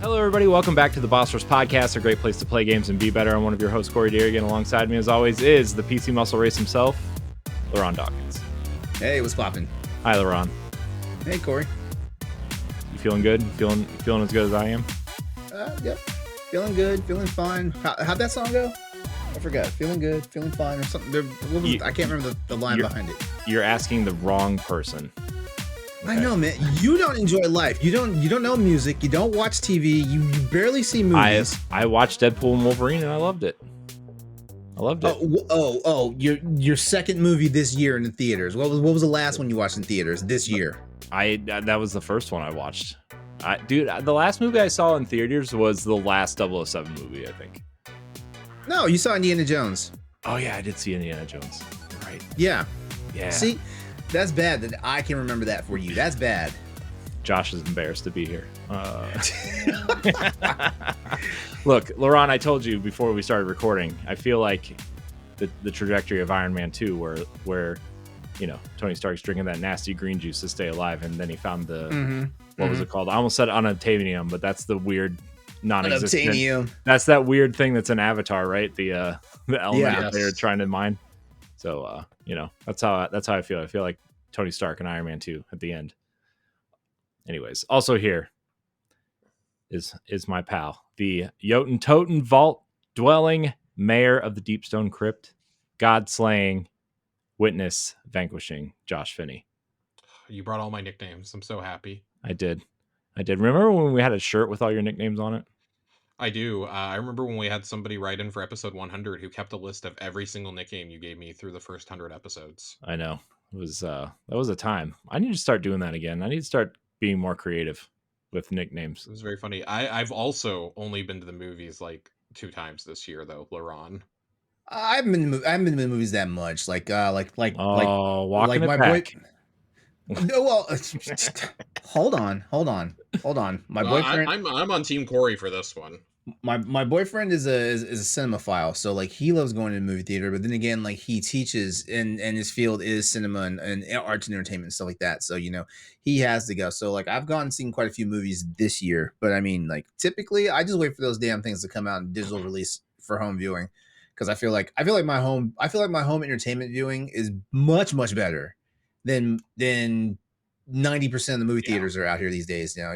Hello, everybody. Welcome back to the Boss Rush Podcast, a great place to play games and be better. I'm one of your hosts, Corey Dearigan. Alongside me, as always, is the PC Muscle Race himself, LeRon Dawkins. Hey, what's poppin'? Hi, LeRon. Hey, Corey. You feeling good? Feeling as good as I am? Yep. Feeling good, feeling fine. How'd that song go? I forgot. Feeling good, feeling fine, or something. I can't remember the line behind it. You're asking the wrong person. I know, man. You don't enjoy life. You don't know music. You don't watch TV. You barely see movies. I watched Deadpool and Wolverine, and I loved it. Your second movie this year in the theaters. What was the last one you watched in theaters this year? That was the first one I watched. The last movie I saw in theaters was the last 007 movie, I think. No, you saw Indiana Jones. Oh yeah, I did see Indiana Jones. Right. Yeah. Yeah. See, that's bad that I can remember that for you. That's bad. Josh is embarrassed to be here. Look, LeRon, I told you before we started recording, I feel like the trajectory of Iron Man 2 where Tony Stark's drinking that nasty green juice to stay alive, and then he found the what was it called? I almost said unobtainium, but that's the weird non-existent. Unobtainium. That's that weird thing that's an Avatar, right? The element that they're trying to mine. So that's how I feel. I feel like Tony Stark and Iron Man 2 at the end. Anyways, also here is my pal, the Jotun Toten Vault dwelling mayor of the Deepstone Crypt, God slaying, witness vanquishing Josh Finney. You brought all my nicknames. I'm so happy. I did. Remember when we had a shirt with all your nicknames on it? I do. I remember when we had somebody write in for episode 100 who kept a list of every single nickname you gave me through the first 100 episodes. I know. It was that was a time. I need to start doing that again. I need to start being more creative with nicknames. It was very funny. I've also only been to the movies like 2 times this year, though, LeRon. I haven't been to the movies that much. Like Walking like my back. No, well, hold on. My boyfriend. I'm on Team Corey for this one. My boyfriend is a cinemaphile, so like he loves going to the movie theater. But then again, like he teaches and his field is cinema and arts and entertainment and stuff like that. So he has to go. So like I've gone and seen quite a few movies this year. But I mean, like typically I just wait for those damn things to come out in digital release for home viewing, because I feel like my home entertainment viewing is much better than 90% of the movie theaters are out here these days now,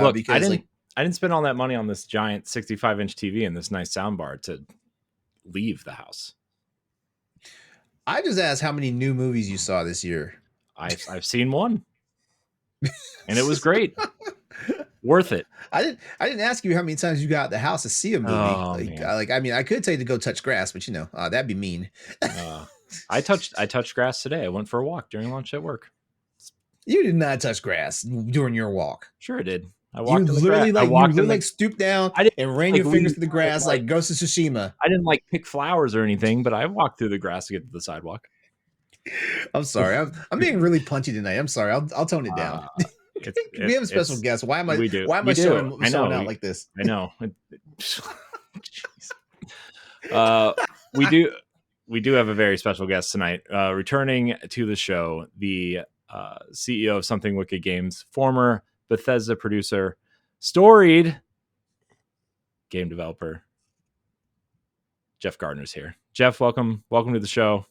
Look, because I didn't spend all that money on this giant 65-inch TV and this nice soundbar to leave the house. I just asked how many new movies you saw this year. I've seen one, and it was great. Worth it. I didn't ask you how many times you got out the house to see a movie. I mean, I could tell you to go touch grass, but that'd be mean. I touched grass today. I went for a walk during lunch at work. You did not touch grass during your walk. Sure, I did. I walked. You literally stooped down and ran your fingers through the grass like Ghost of Tsushima. I didn't pick flowers or anything, but I walked through the grass to get to the sidewalk. I'm sorry. I'm being really punchy tonight. I'm sorry. I'll tone it down. We have a special guest. Why am I showing out like this? I know. We do have a very special guest tonight. Returning to the show, the CEO of Something Wicked Games, former Bethesda producer, storied game developer, Jeff Gardiner's here. Jeff, welcome to the show.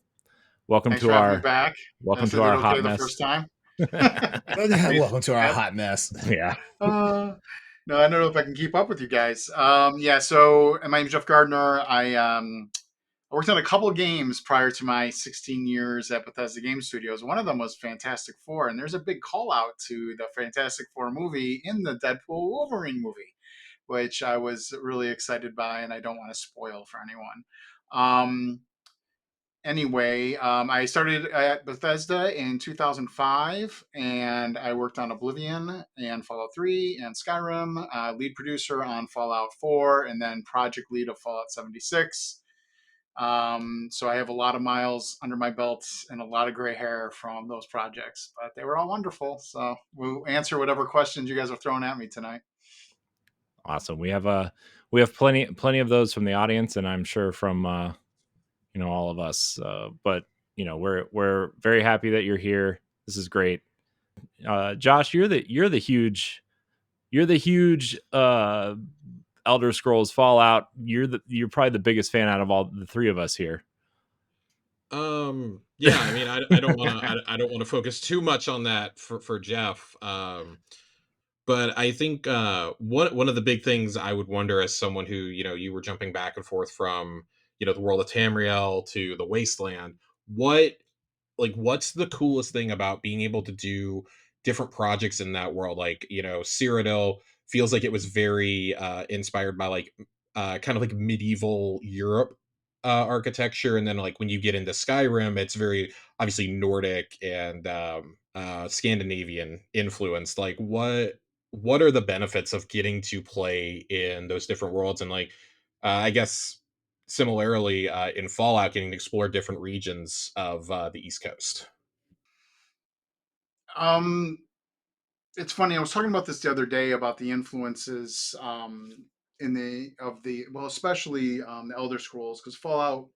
Welcome to our back. Welcome to our hot mess. First time. Welcome to our hot mess. Yeah. No, I don't know if I can keep up with you guys. So my name's Jeff Gardiner. I worked on a couple of games prior to my 16 years at Bethesda Game Studios. One of them was Fantastic Four, and there's a big call out to the Fantastic Four movie in the Deadpool Wolverine movie, which I was really excited by, and I don't want to spoil for anyone. I started at Bethesda in 2005, and I worked on Oblivion and Fallout 3 and Skyrim, lead producer on Fallout 4, and then project lead of Fallout 76. So I have a lot of miles under my belt and a lot of gray hair from those projects, but they were all wonderful. So we'll answer whatever questions you guys are throwing at me tonight. Awesome. We have plenty of those from the audience, and I'm sure from all of us. But we're very happy that you're here. This is great. Josh, you're the huge you're the huge Elder Scrolls Fallout. You're probably the biggest fan out of all the three of us here. Yeah, I mean, I don't want to I don't want to focus too much on that for Jeff. But I think one of the big things I would wonder, as someone who, you were jumping back and forth from, the world of Tamriel to the Wasteland, what's the coolest thing about being able to do different projects in that world? Like, Cyrodiil feels like it was very inspired by like kind of like medieval Europe architecture, and then like when you get into Skyrim, it's very obviously Nordic and Scandinavian influenced. Like, what are the benefits of getting to play in those different worlds? And like, I guess similarly, in Fallout, getting to explore different regions of the East Coast. Um, it's funny. I was talking about this the other day about the influences well, especially the Elder Scrolls, because Fallout.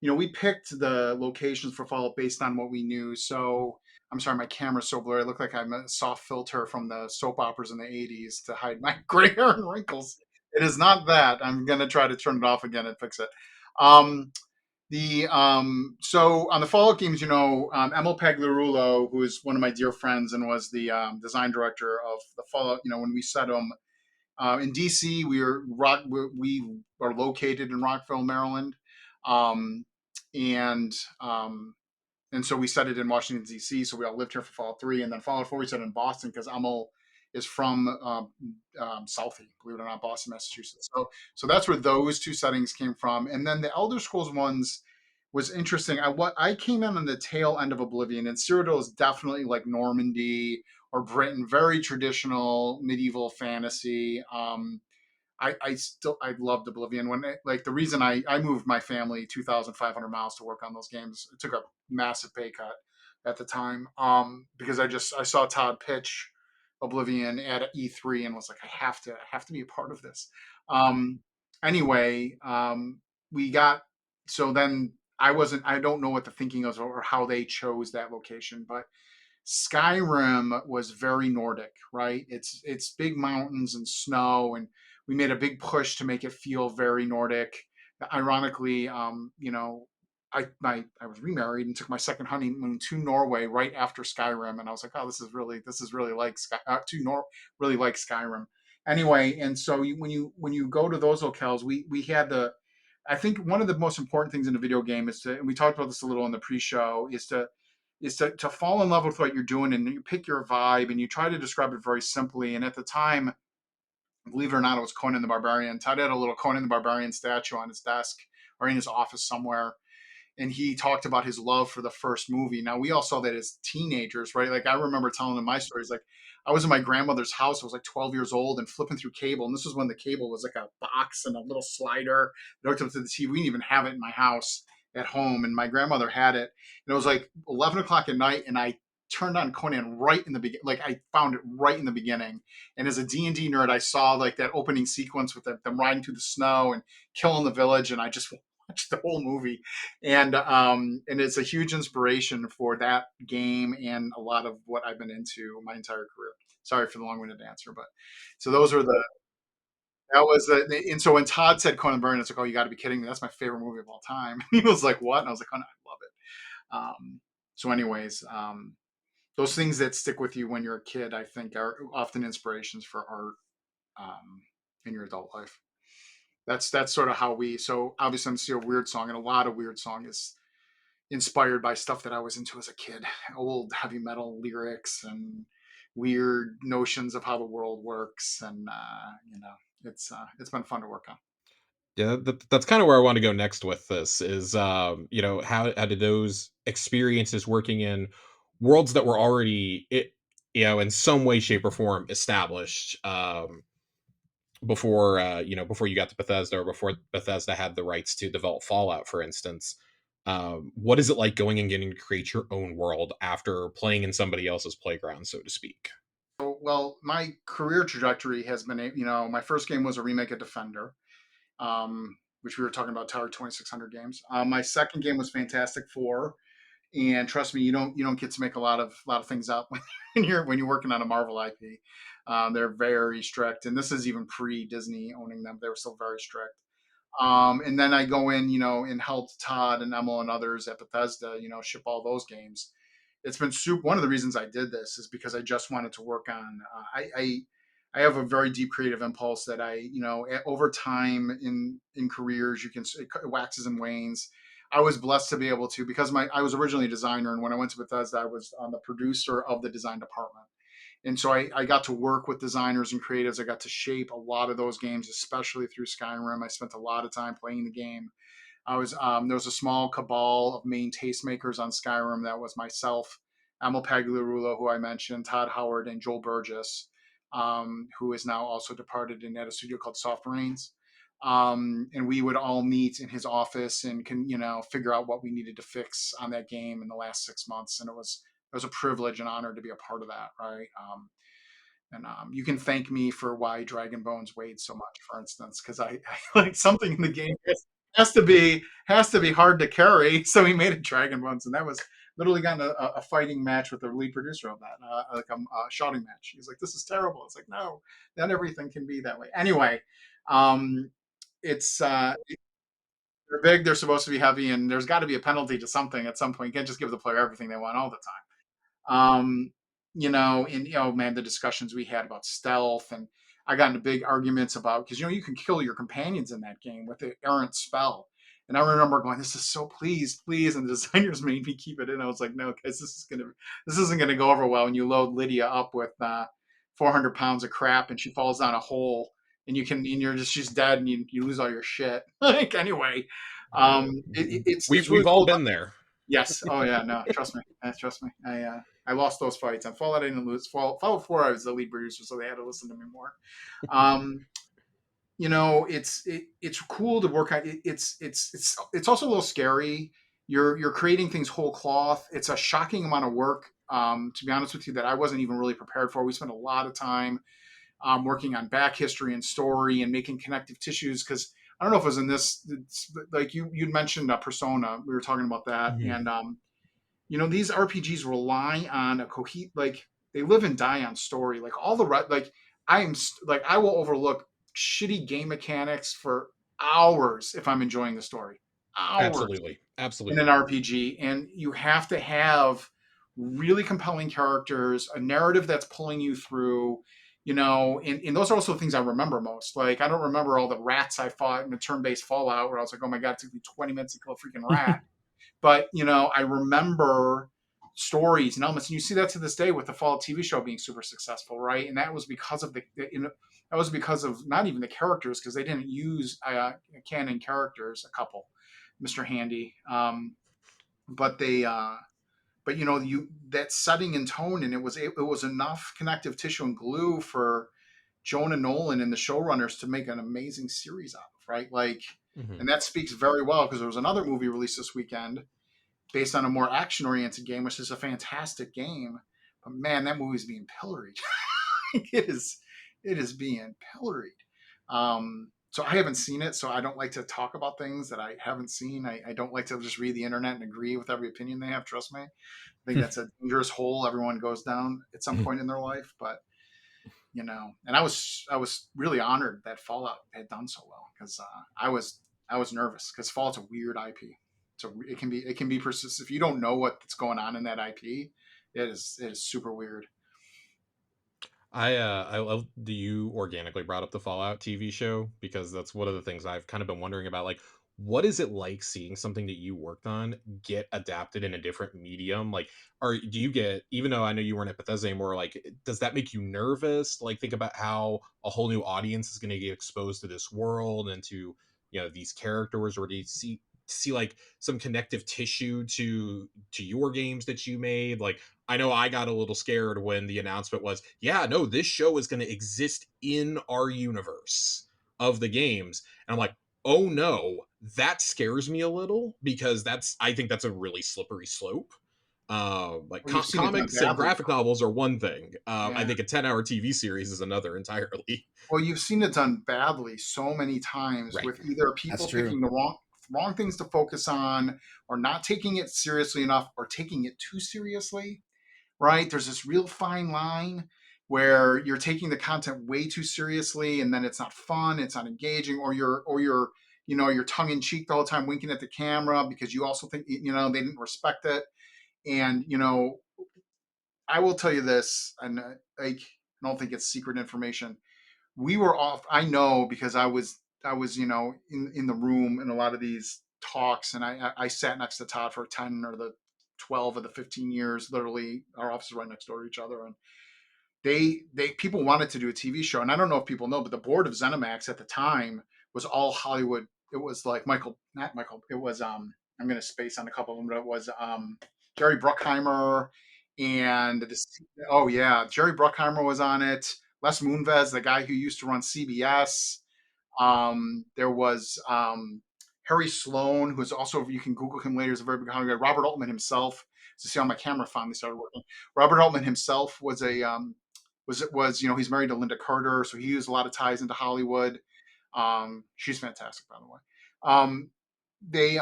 We picked the locations for Fallout based on what we knew. So I'm sorry, my camera's so blurry. I look like I'm a soft filter from the soap operas in the '80s to hide my gray hair and wrinkles. It is not that. I'm gonna try to turn it off again and fix it. Um, so on the Fallout games, Emil Pagliarulo, who is one of my dear friends and was the design director of the Fallout. When we set them in DC, we are located in Rockville, Maryland, um, and um, and so we set it in Washington D.C. So we all lived here for Fallout 3, and then Fallout 4 we set it in Boston because Emil is from Southie, believe it or not, Boston, Massachusetts. So that's where those two settings came from, and then the Elder Scrolls ones was interesting. I came in on the tail end of Oblivion, and Cyrodiil is definitely like Normandy or Britain, very traditional medieval fantasy. I loved Oblivion like the reason I moved my family 2,500 miles to work on those games. It took a massive pay cut at the time because I saw Todd pitch Oblivion at E3 and was like, I have to be a part of this. Um, anyway, we got so then I don't know what the thinking was or how they chose that location, but Skyrim was very Nordic, right? It's big mountains and snow, and we made a big push to make it feel very Nordic. Ironically, I was remarried and took my second honeymoon to Norway right after Skyrim, and I was like, oh, this is really like really like Skyrim. Anyway, and so when you go to those locales, we had I think one of the most important things in a video game is and we talked about this a little in the pre-show, is to fall in love with what you're doing, and you pick your vibe and you try to describe it very simply. And at the time, believe it or not, it was Conan the Barbarian. Todd had a little Conan the Barbarian statue on his desk or in his office somewhere, and he talked about his love for the first movie. Now we all saw that as teenagers, right? Like I remember telling him my stories. Like I was in my grandmother's house. I was like 12 years old and flipping through cable, and this was when the cable was like a box and a little slider that hooked up to the TV. We didn't even have it in my house at home, and my grandmother had it. And it was like 11 o'clock at night, and I turned on Conan right in the beginning. Like I found it right in the beginning. And as a D&D nerd, I saw like that opening sequence with them riding through the snow and killing the village, and I just watched the whole movie, and it's a huge inspiration for that game and a lot of what I've been into my entire career. Sorry for the long-winded answer, but so those are the that was the and so when Todd said Conan Byrne, it's like, oh, you got to be kidding me, that's my favorite movie of all time. He was like, what? And I was like, oh no, I love it. So anyways, those things that stick with you when you're a kid, I think, are often inspirations for art in your adult life. That's sort of how we. So obviously, I'm still Wyrdsong, and a lot of Wyrdsong is inspired by stuff that I was into as a kid, old heavy metal lyrics and weird notions of how the world works, and it's been fun to work on. Yeah, that's kind of where I want to go next with this is, how did those experiences working in worlds that were already, in some way, shape, or form established, before you got to Bethesda, or before Bethesda had the rights to develop Fallout, for instance. What is it like going and getting to create your own world after playing in somebody else's playground, so to speak? So, well, my career trajectory has been, my first game was a remake of Defender, which we were talking about Tower 2600 games. My second game was Fantastic Four, And trust me, you don't get to make a lot of things up when you're working on a Marvel IP. They're very strict, and this is even pre Disney owning them. They were still very strict. And then I go in, and help Todd and Emil and others at Bethesda, ship all those games. It's been super. One of the reasons I did this is because I just wanted to work on. I have a very deep creative impulse that over time in careers, it waxes and wanes. I was blessed to be able to, because I was originally a designer, and when I went to Bethesda, I was the producer of the design department. And so I got to work with designers and creatives. I got to shape a lot of those games, especially through Skyrim. I spent a lot of time playing the game. There was a small cabal of main tastemakers on Skyrim. That was myself, Emil Pagliarulo, who I mentioned, Todd Howard, and Joel Burgess, who is now also departed and at a studio called Soft Brains. And we would all meet in his office and figure out what we needed to fix on that game in the last 6 months. And it was a privilege and honor to be a part of that, right? And you can thank me for why Dragon Bones weighed so much, for instance, because I like something in the game has to be hard to carry. So he made it Dragon Bones, and that was literally got in a fighting match with the lead producer of that, like a shouting match. He's like, "This is terrible." It's like, no, not everything can be that way. Anyway, it's they're big, they're supposed to be heavy, and there's got to be a penalty to something at some point. You can't just give the player everything they want all the time. Man, the discussions we had about stealth, and I got into big arguments about, because you can kill your companions in that game with the errant spell. And I remember going, "This is so please," and the designers made me keep it in. I was like, "No, guys, this isn't gonna go over well." And you load Lydia up with 400 pounds of crap, and she falls down a hole, and she's dead, and you lose all your shit. Like, anyway, we've really all cool. Been there. Yes. Oh yeah. No. Trust me. I lost those fights. On Fallout, I didn't lose. Fallout 4, I was the lead producer, so they had to listen to me more. It's cool to work on. It's also a little scary. You're creating things whole cloth. It's a shocking amount of work. To be honest with you, that I wasn't even really prepared for. We spent a lot of time working on back history and story and making connective tissues, because I don't know if it was in this, like you'd mentioned Persona. We were talking about that. Mm-hmm. And, these RPGs rely on they live and die on story. Like all the, I will overlook shitty game mechanics for hours if I'm enjoying the story. Hours. Absolutely. In an RPG. And you have to have really compelling characters, a narrative that's pulling you through. And those are also things I remember most. Like, I don't remember all the rats I fought in a turn-based Fallout where I was like, "Oh my God, it took me 20 minutes to kill a freaking rat." But, I remember stories and elements. And you see that to this day with the Fallout TV show being super successful, right? And that was because of that was because of not even the characters, because they didn't use canon characters, a couple, Mr. Handy. But they... But that setting and tone, and it was enough connective tissue and glue for Jonah Nolan and the showrunners to make an amazing series out of, right? Like, mm-hmm. And that speaks very well, because there was another movie released this weekend based on a more action-oriented game, which is a fantastic game. But man, that movie is being pilloried. It is being pilloried. So I haven't seen it, so I don't like to talk about things that I haven't seen. I don't like to just read the internet and agree with every opinion they have. Trust me. I think that's a dangerous hole everyone goes down at some point in their life. But, and I was really honored that Fallout had done so well, because I was nervous, because Fallout's a weird IP. So it can be persistent. If you don't know what's going on in that IP, it is super weird. I love that you organically brought up the Fallout TV show, because that's one of the things I've kind of been wondering about. Like, what is it like seeing something that you worked on get adapted in a different medium? Like, do you get, even though I know you weren't at Bethesda anymore, like, does that make you nervous? Like, think about how a whole new audience is going to get exposed to this world and to, these characters, or do you see like some connective tissue to your games that you made? Like, I know I got a little scared when the announcement was, yeah, no, this show is going to exist in our universe of the games. And I'm like, oh no, that scares me a little, because I think that's a really slippery slope. Comics and graphic novels are one thing. I think a 10-hour TV series is another entirely. Well, you've seen it done badly so many times, right, with either people picking the wrong things to focus on, or not taking it seriously enough, or taking it too seriously, right? There's this real fine line where you're taking the content way too seriously, and then it's not fun, it's not engaging, or you're you're tongue in cheek the whole time, winking at the camera because you also think they didn't respect it. And I will tell you this, and I don't think it's secret information. We were off. I know because I was in the room in a lot of these talks, and I sat next to Todd for 10 or the 12 of the 15 years. Literally, our offices right next door to each other, and they people wanted to do a TV show, and I don't know if people know, but the board of ZeniMax at the time was all Hollywood. It was like not Michael. It was I'm going to space on a couple of them, but it was Jerry Bruckheimer and this. Oh yeah, Jerry Bruckheimer was on it. Les Moonves, the guy who used to run CBS. There was Harry Sloan, who's also, you can Google him later, is a very big Hollywood guy. Robert Altman himself. To see how my camera finally started working. Robert Altman himself was he's married to Linda Carter, so he used a lot of ties into Hollywood. She's fantastic, by the way. They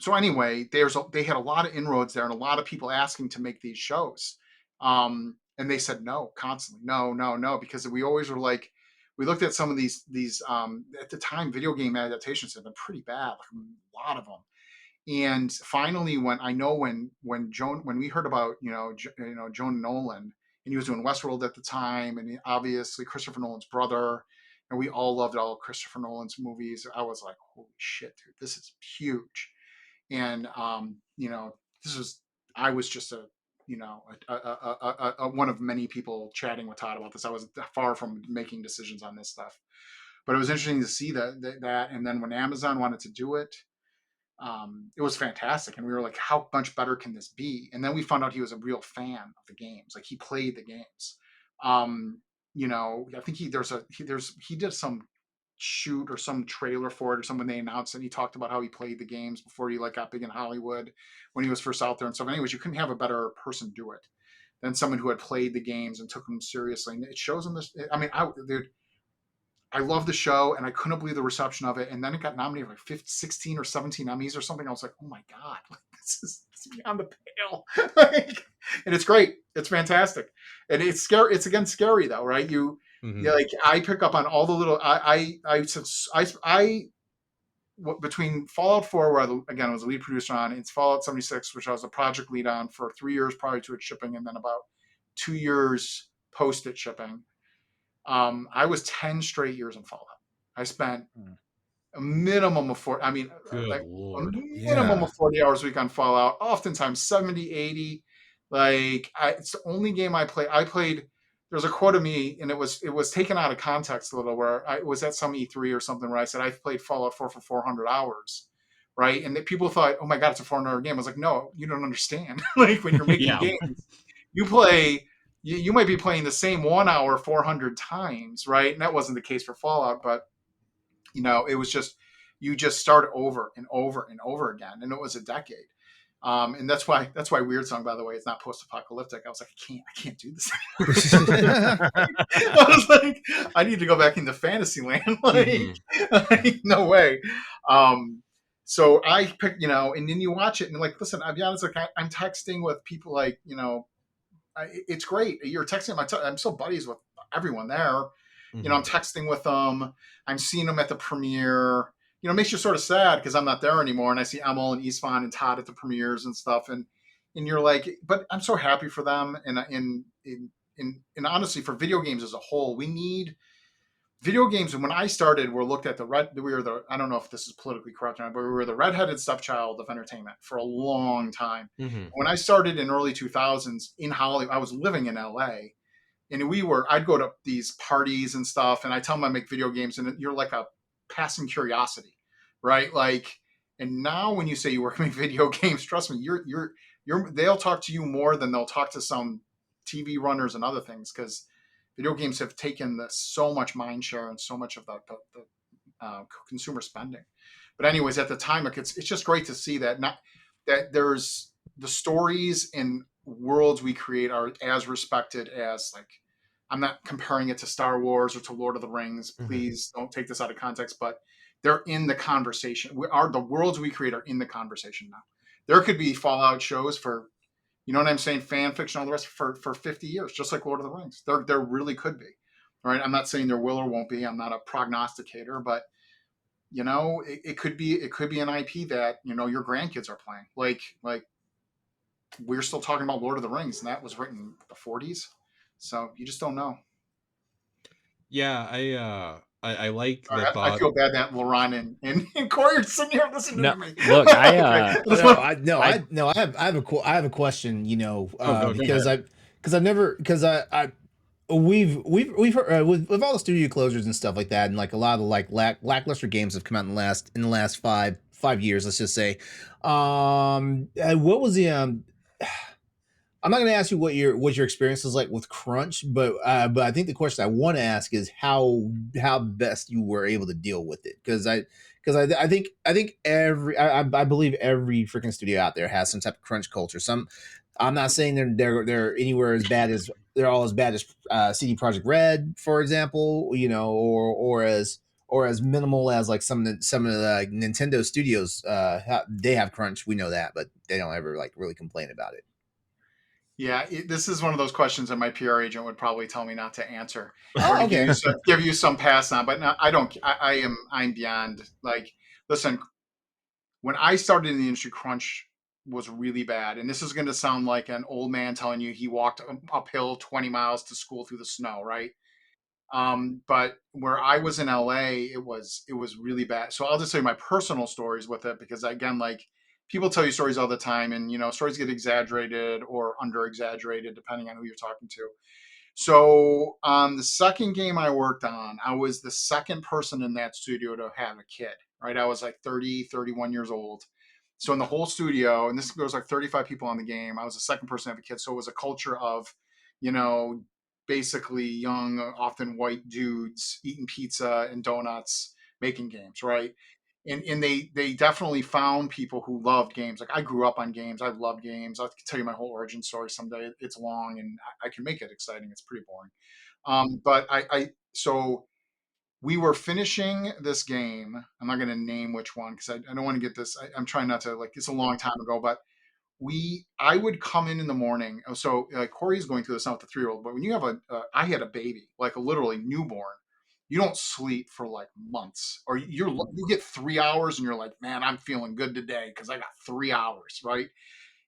so anyway, they had a lot of inroads there, and a lot of people asking to make these shows. And they said no, constantly, no, because we always were like, we looked at some of these at the time video game adaptations have been pretty bad, like a lot of them. And finally, when we heard about Jonah Nolan, and he was doing Westworld at the time, and obviously Christopher Nolan's brother, and we all loved all of Christopher Nolan's movies. I was like, holy shit, dude, this is huge. And this was I was just one of many people chatting with Todd about this. I was far from making decisions on this stuff, but it was interesting to see that. And then when Amazon wanted to do it, it was fantastic, and we were like, how much better can this be? And then we found out he was a real fan of the games, like he played the games. I think he did some shoot or some trailer for it or something they announced, and he talked about how he played the games before he got big in Hollywood when he was first out there and stuff. Anyways, you couldn't have a better person do it than someone who had played the games and took them seriously. And it shows in this. I mean, I love the show, and I couldn't believe the reception of it. And then it got nominated for 16 or 17 Emmys or something. I was like, oh my God, this is beyond the pale. And it's great. It's fantastic. And it's scary. It's again scary though, right? I pick up on all the little, between Fallout 4, where I was a lead producer on, it's Fallout 76, which I was a project lead on for 3 years prior to it shipping, and then about 2 years post it shipping. I was 10 straight years in Fallout. I spent a minimum of 40, a minimum of 40 hours a week on Fallout, oftentimes 70, 80. It's the only game I played. There's a quote of me, and it was taken out of context a little, where I was at some E3 or something, where I said, I've played Fallout 4 for 400 hours. Right. And people thought, oh my God, it's a 400-hour game. I was like, no, you don't understand. When you're making games, you play, you might be playing the same 1 hour 400 times, right? And that wasn't the case for Fallout, but it was just, you just start over and over and over again, and it was a decade. And that's why Wyrdsong, by the way, is not post-apocalyptic. I was like, I can't do this anymore. I was like, I need to go back into fantasy land. No way. So I picked, and then you watch it and listen, I'll be honest, I'm texting with people it's great. You're texting. I'm still buddies with everyone there. I'm texting with them. I'm seeing them at the premiere. It makes you sort of sad because I'm not there anymore, and I see Emil and Isfan and Todd at the premieres and stuff, and you're like, but I'm so happy for them. And honestly, for video games as a whole, we need video games. And when I started, we looked at I don't know if this is politically correct or not, but we were the redheaded stepchild of entertainment for a long time. When I started in early 2000s in Hollywood, I was living in LA, and I'd go to these parties and stuff, and I tell them I make video games, and you're like a passing curiosity, right? And now when you say you work in video games, trust me, they'll talk to you more than they'll talk to some TV runners and other things, because video games have taken so much mind share and so much of the consumer spending. But anyways, at the time, it's just great to see that there's the stories and worlds we create are as respected as I'm not comparing it to Star Wars or to Lord of the Rings. Please don't take this out of context. But they're in the conversation. The worlds we create are in the conversation now. There could be Fallout shows for, you know what I'm saying, fan fiction, all the rest for 50 years, just like Lord of the Rings. There really could be. All right. I'm not saying there will or won't be. I'm not a prognosticator, but it could be an IP that, your grandkids are playing. Like we're still talking about Lord of the Rings, and that was written in the 40s. So you just don't know. Yeah, I like the I thought. feel bad that LeRon and Corey are sitting here listening No, to me. look, I have a question. Go Because ahead. I've never because I we've heard with all the studio closures and stuff like that, and like a lot of the lackluster games have come out in the last 5 years. Let's just say, what was the I'm not going to ask you what your experience is like with crunch, but I think the question I want to ask is how best you were able to deal with it, because I think I believe every freaking studio out there has some type of crunch culture. I'm not saying they're anywhere as bad as they're all as bad as CD Projekt Red, for example, or as minimal as like some of the Nintendo studios. They have crunch, we know that, but they don't ever like really complain about it. Yeah, this is one of those questions that my PR agent would probably tell me not to answer, or Oh, to okay. give you some pass on. But no, I don't. I'm beyond. Like, listen, when I started in the industry, crunch was really bad, and this is going to sound like an old man telling you he walked uphill 20 miles to school through the snow, right? But where I was in LA, it was really bad. So I'll just tell you my personal stories with it, because again, like, people tell you stories all the time, and stories get exaggerated or under exaggerated depending on who you're talking to. So on the second game I worked on, I was the second person in that studio to have a kid, right? I was like 30, 31 years old. So in the whole studio, and this goes like 35 people on the game, I was the second person to have a kid. So it was a culture of, you know, basically young, often white dudes eating pizza and donuts, making games, right? And they definitely found people who loved games. Like, I grew up on games. I love games. I can tell you my whole origin story someday. It's long, and I can make it exciting. It's pretty boring. But so we were finishing this game. I'm not going to name which one, because I don't want to get this. I'm trying not to, like, it's a long time ago, but I would come in the morning. So Corey's going through this now with the 3-year-old, but when you have I had a baby, like a literally newborn, you don't sleep for like months, or you get 3 hours and you're like, man, I'm feeling good today because I got 3 hours, right?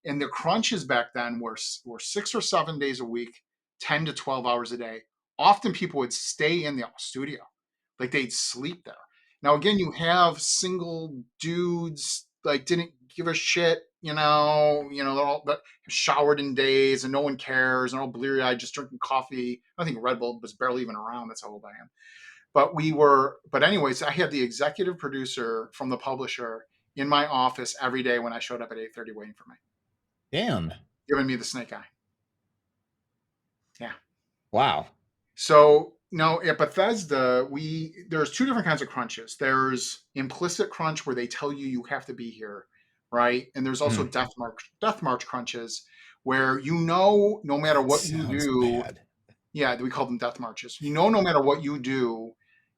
And the crunches back then were 6 or 7 days a week, 10 to 12 hours a day. Often people would stay in the studio, like they'd sleep there. Now, again, you have single dudes like didn't give a shit, they're all but showered in days and no one cares, and all bleary eyed, just drinking coffee. I think Red Bull was barely even around. That's how old I am. But anyways, I had the executive producer from the publisher in my office every day when I showed up at 8:30 waiting for me, Damn. giving me the snake eye. Yeah. Wow. So no, at Bethesda, there's two different kinds of crunches. There's implicit crunch, where they tell you you have to be here, right? And there's also death march crunches, where no matter what you Sounds do, bad. yeah, we call them death marches. No matter what you do,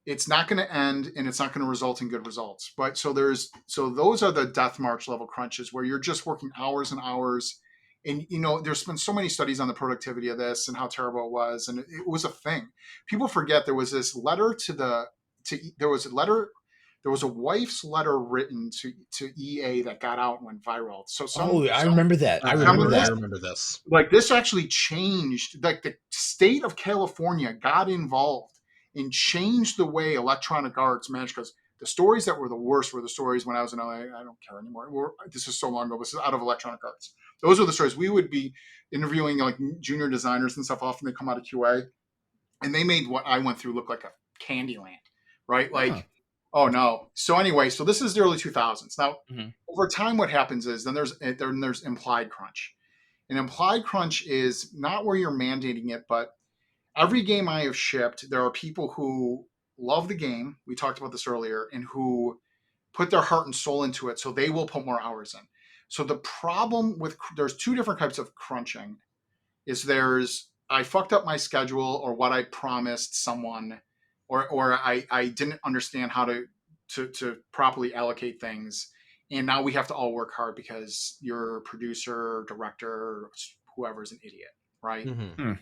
it's not going to end, and it's not going to result in good results. But so those are the death march level crunches, where you're just working hours and hours. And there's been so many studies on the productivity of this and how terrible it was, and it was a thing. People forget there was this letter there was a wife's letter written to EA that got out and went viral. So I remember that. I remember I that. remember this. like, this actually changed, like, the state of California got involved and changed the way electronic arts managed, because the stories that were the worst were the stories when I was in LA. I don't care anymore. This is so long ago. This is out of electronic arts. Those are the stories. We would be interviewing like junior designers and stuff. Often they come out of QA, and they made what I went through look like a candy land, right? Huh. Like, oh no. So anyway, so this is the early 2000s. Now, Mhm. over time, what happens is then there's implied crunch. An implied crunch is not where you're mandating it, but every game I have shipped, there are people who love the game. We talked about this earlier, and who put their heart and soul into it, so they will put more hours in. So the problem with there's two different types of crunching. There's I fucked up my schedule, or what I promised someone, or I didn't understand how to to properly allocate things. And now we have to all work hard because your producer, director, whoever is an idiot, right?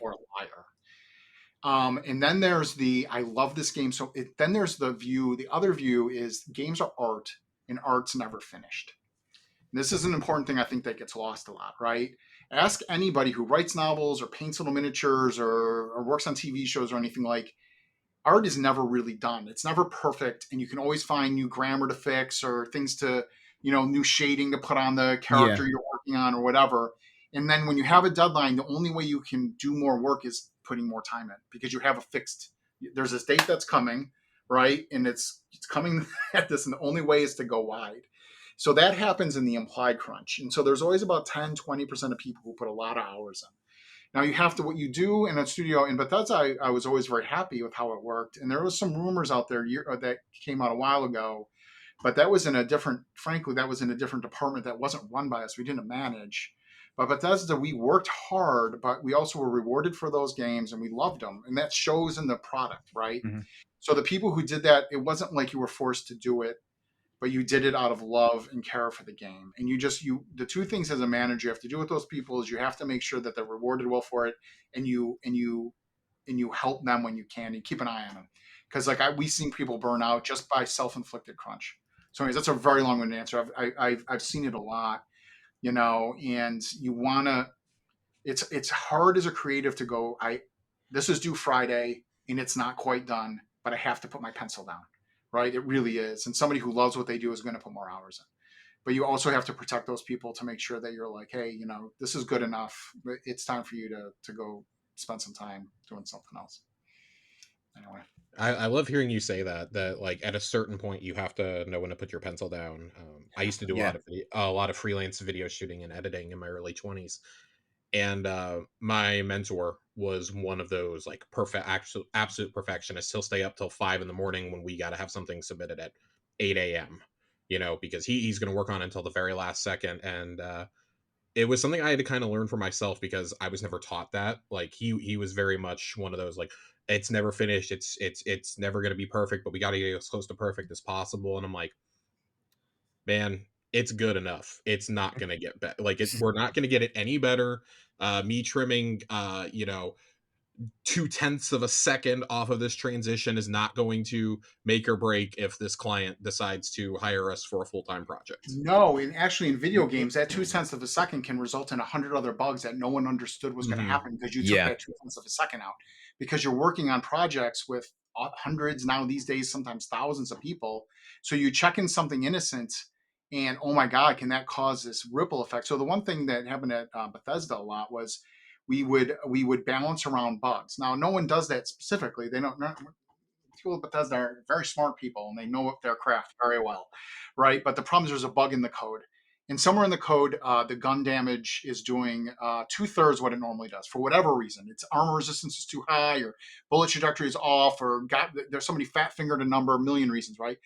Or a liar. And then there's I love this game. So then there's the other view is games are art and art's never finished. And this is an important thing I think that gets lost a lot, right? Ask anybody who writes novels or paints little miniatures or works on TV shows or anything like art is never really done. It's never perfect. And you can always find new grammar to fix or things to, new shading to put on the character you're working on or whatever. And then when you have a deadline, the only way you can do more work is putting more time in because you have there's this date that's coming, right? And it's coming at this, and the only way is to go wide. So that happens in the implied crunch. And so there's always about 10, 20% of people who put a lot of hours in. Now you have to, what you do in a studio in Bethesda, I was always very happy with how it worked. And there was some rumors out there that came out a while ago, but that was in a different department that wasn't run by us. We didn't manage. But Bethesda, we worked hard, but we also were rewarded for those games and we loved them. And that shows in the product, right? Mm-hmm. So the people who did that, it wasn't like you were forced to do it, but you did it out of love and care for the game. And the two things as a manager you have to do with those people is you have to make sure that they're rewarded well for it, and you help them when you can and keep an eye on them. Because we've seen people burn out just by self-inflicted crunch. So anyways, that's a very long-winded answer. I've seen it a lot, and you want to, it's hard as a creative to go, this is due Friday and it's not quite done, but I have to put my pencil down. Right? It really is. And somebody who loves what they do is going to put more hours in. But you also have to protect those people to make sure that you're like, hey, this is good enough. It's time for you to go spend some time doing something else. Anyway. I love hearing you say that like at a certain point you have to know when to put your pencil down. I used to do a lot of freelance video shooting and editing in my early 20s. And my mentor was one of those like perfect, absolute perfectionists. He'll stay up till 5 a.m. when we got to have something submitted at 8 a.m. Because he's going to work on it until the very last second. And it was something I had to kind of learn for myself because I was never taught that. Like he was very much one of those like, it's never finished. It's never going to be perfect, but we got to get as close to perfect as possible. And I'm like, man, it's good enough. It's not going to get better. Like we're not going to get it any better. Me trimming, 0.2 of a second off of this transition is not going to make or break if this client decides to hire us for a full-time project. No, and actually in video games, that 0.2 of a second can result in 100 other bugs that no one understood was going to happen because you took that 0.2 of a second out. Because you're working on projects with hundreds now these days, sometimes thousands of people. So you check in something innocent and oh my God, can that cause this ripple effect? So the one thing that happened at Bethesda a lot was we would balance around bugs. Now, no one does that specifically. They don't. People at Bethesda are very smart people and they know their craft very well, right? But the problem is there's a bug in the code. And somewhere in the code, the gun damage is doing 2/3 what it normally does for whatever reason. Its armor resistance is too high, or bullet trajectory is off, or there's somebody fat fingered a number, a million reasons, right?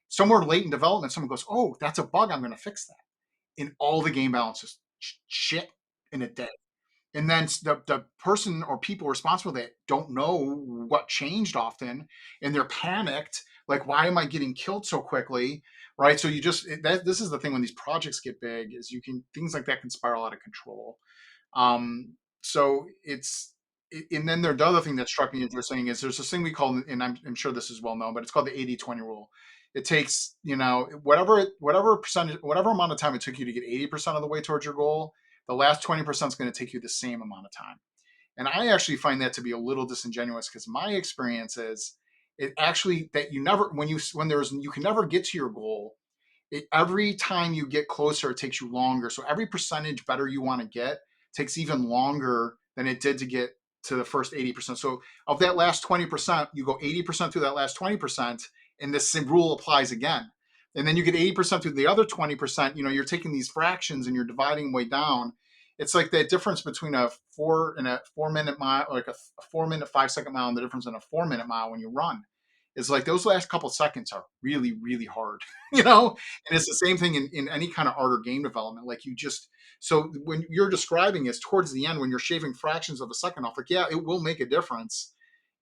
Somewhere late in development, someone goes, "Oh, that's a bug. I'm going to fix that," and all the game balances shit in a day. And then the person or people responsible that don't know what changed often, and they're panicked, like, why am I getting killed so quickly? Right. So this is the thing when these projects get big is things like that can spiral out of control. So and then the other thing that struck me as you're saying is there's this thing we call, and I'm sure this is well known, but it's called the 80-20 rule. It takes, whatever percentage, whatever amount of time it took you to get 80% of the way towards your goal, the last 20% is going to take you the same amount of time. And I actually find that to be a little disingenuous because my experience is it actually that you can never get to your goal. Every time you get closer, it takes you longer. So every percentage better you want to get takes even longer than it did to get to the first 80%. So of that last 20%, you go 80% through that last 20%, and this same rule applies again. And then you get 80% through the other 20%, you're taking these fractions and you're dividing way down. It's like the difference between a 4-minute mile, like a 4-minute, 5-second mile, and the difference in a 4-minute mile when you run. Is like those last couple seconds are really, really hard, and it's the same thing in any kind of art or game development. Like so when you're describing is towards the end, when you're shaving fractions of a second off, like, yeah, it will make a difference.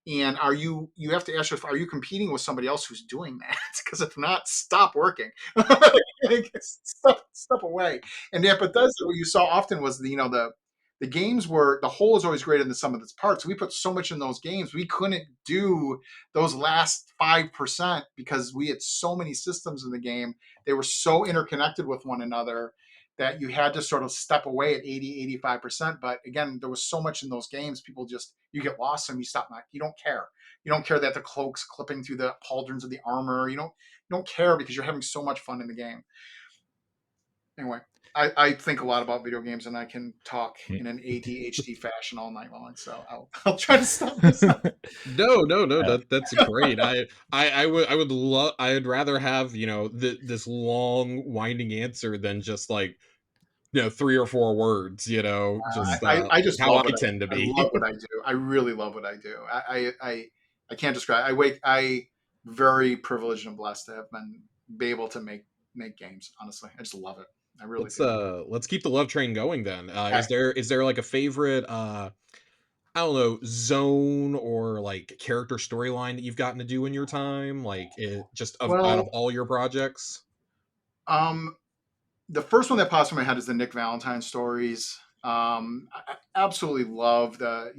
And you have to ask yourself, are you competing with somebody else who's doing that? Because if not, stop working. Step away. And yeah, but that's what you saw often was the games were, the whole is always greater than the sum of its parts. We put so much in those games, we couldn't do those last 5% because we had so many systems in the game. They were so interconnected with one another that you had to sort of step away at 80, 85%. But again, there was so much in those games, people just, you get lost and you stop. You don't care. You don't care that the cloak's clipping through the pauldrons of the armor. You don't care because you're having so much fun in the game. Anyway, I think a lot about video games, and I can talk in an ADHD fashion all night long. So I'll try to stop myself. No, that's great. I'd rather have this long winding answer than just like 3 or 4 words. Just I just how love I what tend to I be. love what I do. I really love what I do. I can't describe. I very privileged and blessed to have be able to make games. Honestly, I just love it. I really do. Let's keep the love train going then. Okay. Is there like a favorite I don't know, zone or like character storyline that you've gotten to do in your time, like just out of Well, all your projects? the first one that pops in my head is the Nick Valentine stories. I absolutely love the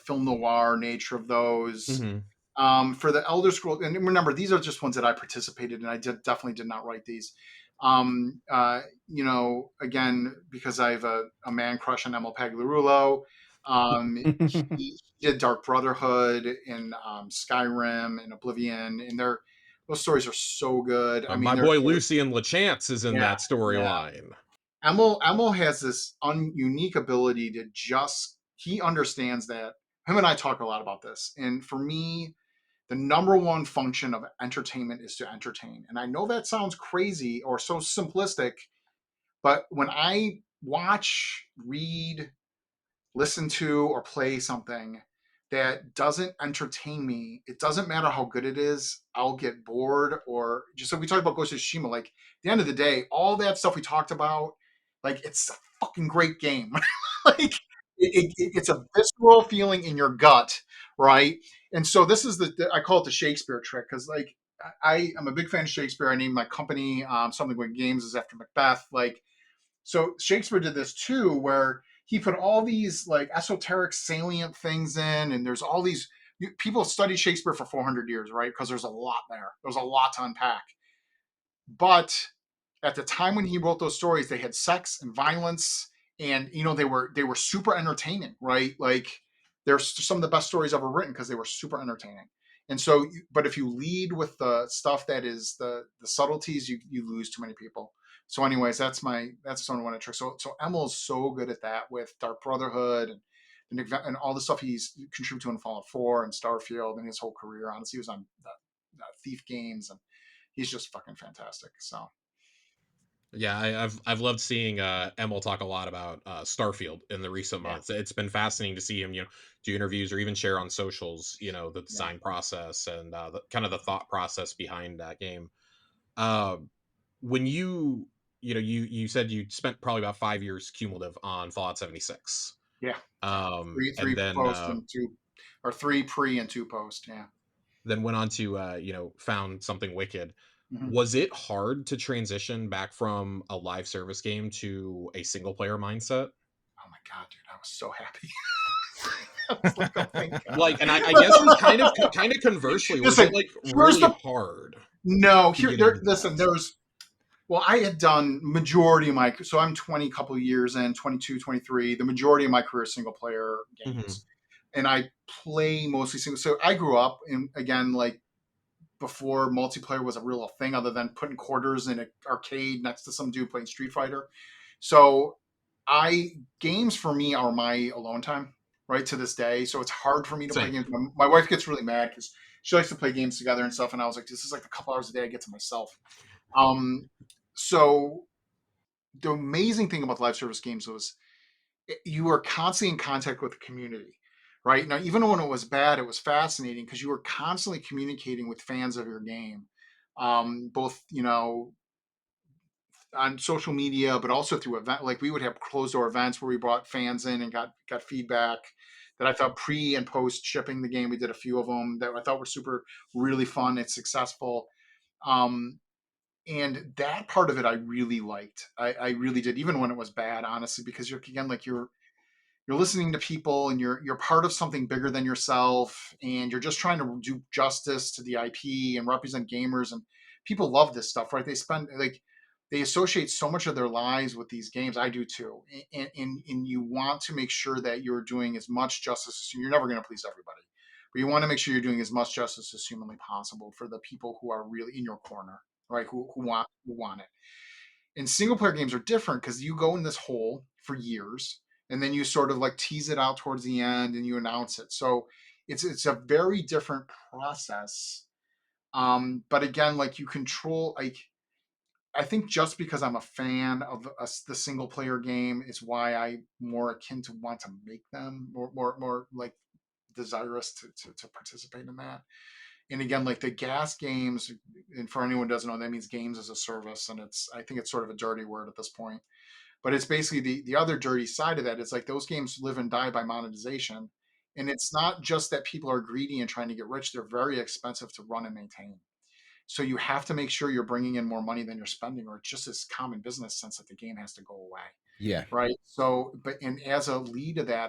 film noir nature of those. Mm-hmm. For the Elder Scrolls, and remember, these are just ones that I participated in. I definitely did not write these. Again, because I have a man crush on Emil Pagliarulo. He did Dark Brotherhood and Skyrim and Oblivion, and those stories are so good. I mean, My boy Lucian LeChance is in yeah, that yeah. storyline. Emil has this unique ability to he understands that. Him and I talk a lot about this, and for me, the number one function of entertainment is to entertain. And I know that sounds crazy or so simplistic, but when I watch, read, listen to, or play something that doesn't entertain me, it doesn't matter how good it is, I'll get bored. Or just so we talked about Ghost of Tsushima, like at the end of the day, all that stuff we talked about, like it's a fucking great game. Like it's a visceral feeling in your gut, right? And so this is I call it the Shakespeare trick, because like I am a big fan of Shakespeare. I named my company something with games is after Macbeth. Like, so Shakespeare did this too, where he put all these like esoteric salient things in, and there's all these people study Shakespeare for 400 years, right? Because there's a lot there. There's a lot to unpack. But at the time when he wrote those stories, they had sex and violence, and they were super entertaining, right? Like they're some of the best stories ever written because they were super entertaining. And so, but if you lead with the stuff that is the subtleties, you lose too many people. So, anyways, that's sort of one of the tricks. So Emil's so good at that with Dark Brotherhood and all the stuff he's contributed to in Fallout 4 and Starfield and his whole career. Honestly, he was on Thief Games, and he's just fucking fantastic. So Yeah, I've loved seeing Emil talk a lot about Starfield in the recent months. It's been fascinating to see him, do interviews or even share on socials, the design process and the kind of the thought process behind that game. When you said you spent probably about 5 years cumulative on Fallout 76. Yeah. And Three then post and two, or 3 pre and 2 post. Yeah. then went on to found something wicked. Mm-hmm. Was it hard to transition back from a live service game to a single player mindset? Oh my god, dude, I was so happy. I was like, oh, thank God. Like, and I guess kind of conversely, was it like really hard? No, listen, well, I had done majority of my, so I'm 20 couple of years in, 22, 23, the majority of my career single player games. Mm-hmm. And I play mostly single. So I grew up in, again, like before multiplayer was a real thing other than putting quarters in an arcade next to some dude playing Street Fighter. So games for me are my alone time, right, to this day. So it's hard for me to play games. My wife gets really mad because she likes to play games together and stuff. And I was like, this is like a couple hours a day I get to myself. So the amazing thing about live service games was you were constantly in contact with the community, right? Now, even when it was bad, it was fascinating because you were constantly communicating with fans of your game, both, on social media, but also through event. Like we would have closed door events where we brought fans in and got feedback that I thought pre and post shipping the game. We did a few of them that I thought were really fun and successful. And that part of it I really liked. I really did, even when it was bad, honestly, because you're listening to people and you're part of something bigger than yourself, and you're just trying to do justice to the IP and represent gamers, and people love this stuff, right? They associate so much of their lives with these games. I do too. And you want to make sure that you're doing as much justice. You're never going to please everybody, but you want to make sure you're doing as much justice as humanly possible for the people who are really in your corner, right? Who want it. And single player games are different because you go in this hole for years, and then you sort of like tease it out towards the end and you announce it. So it's a very different process. But again, like you control, like I think just because I'm a fan of the single player game is why I more akin to want to make them more like desirous to participate in that. And again, like the gas games, and for anyone who doesn't know, that means games as a service, and I think it's sort of a dirty word at this point, but it's basically the other dirty side of that. It's like those games live and die by monetization, and it's not just that people are greedy and trying to get rich; they're very expensive to run and maintain. So you have to make sure you're bringing in more money than you're spending, or it's just as common business sense that the game has to go away. Yeah. Right. So, and as a lead of that,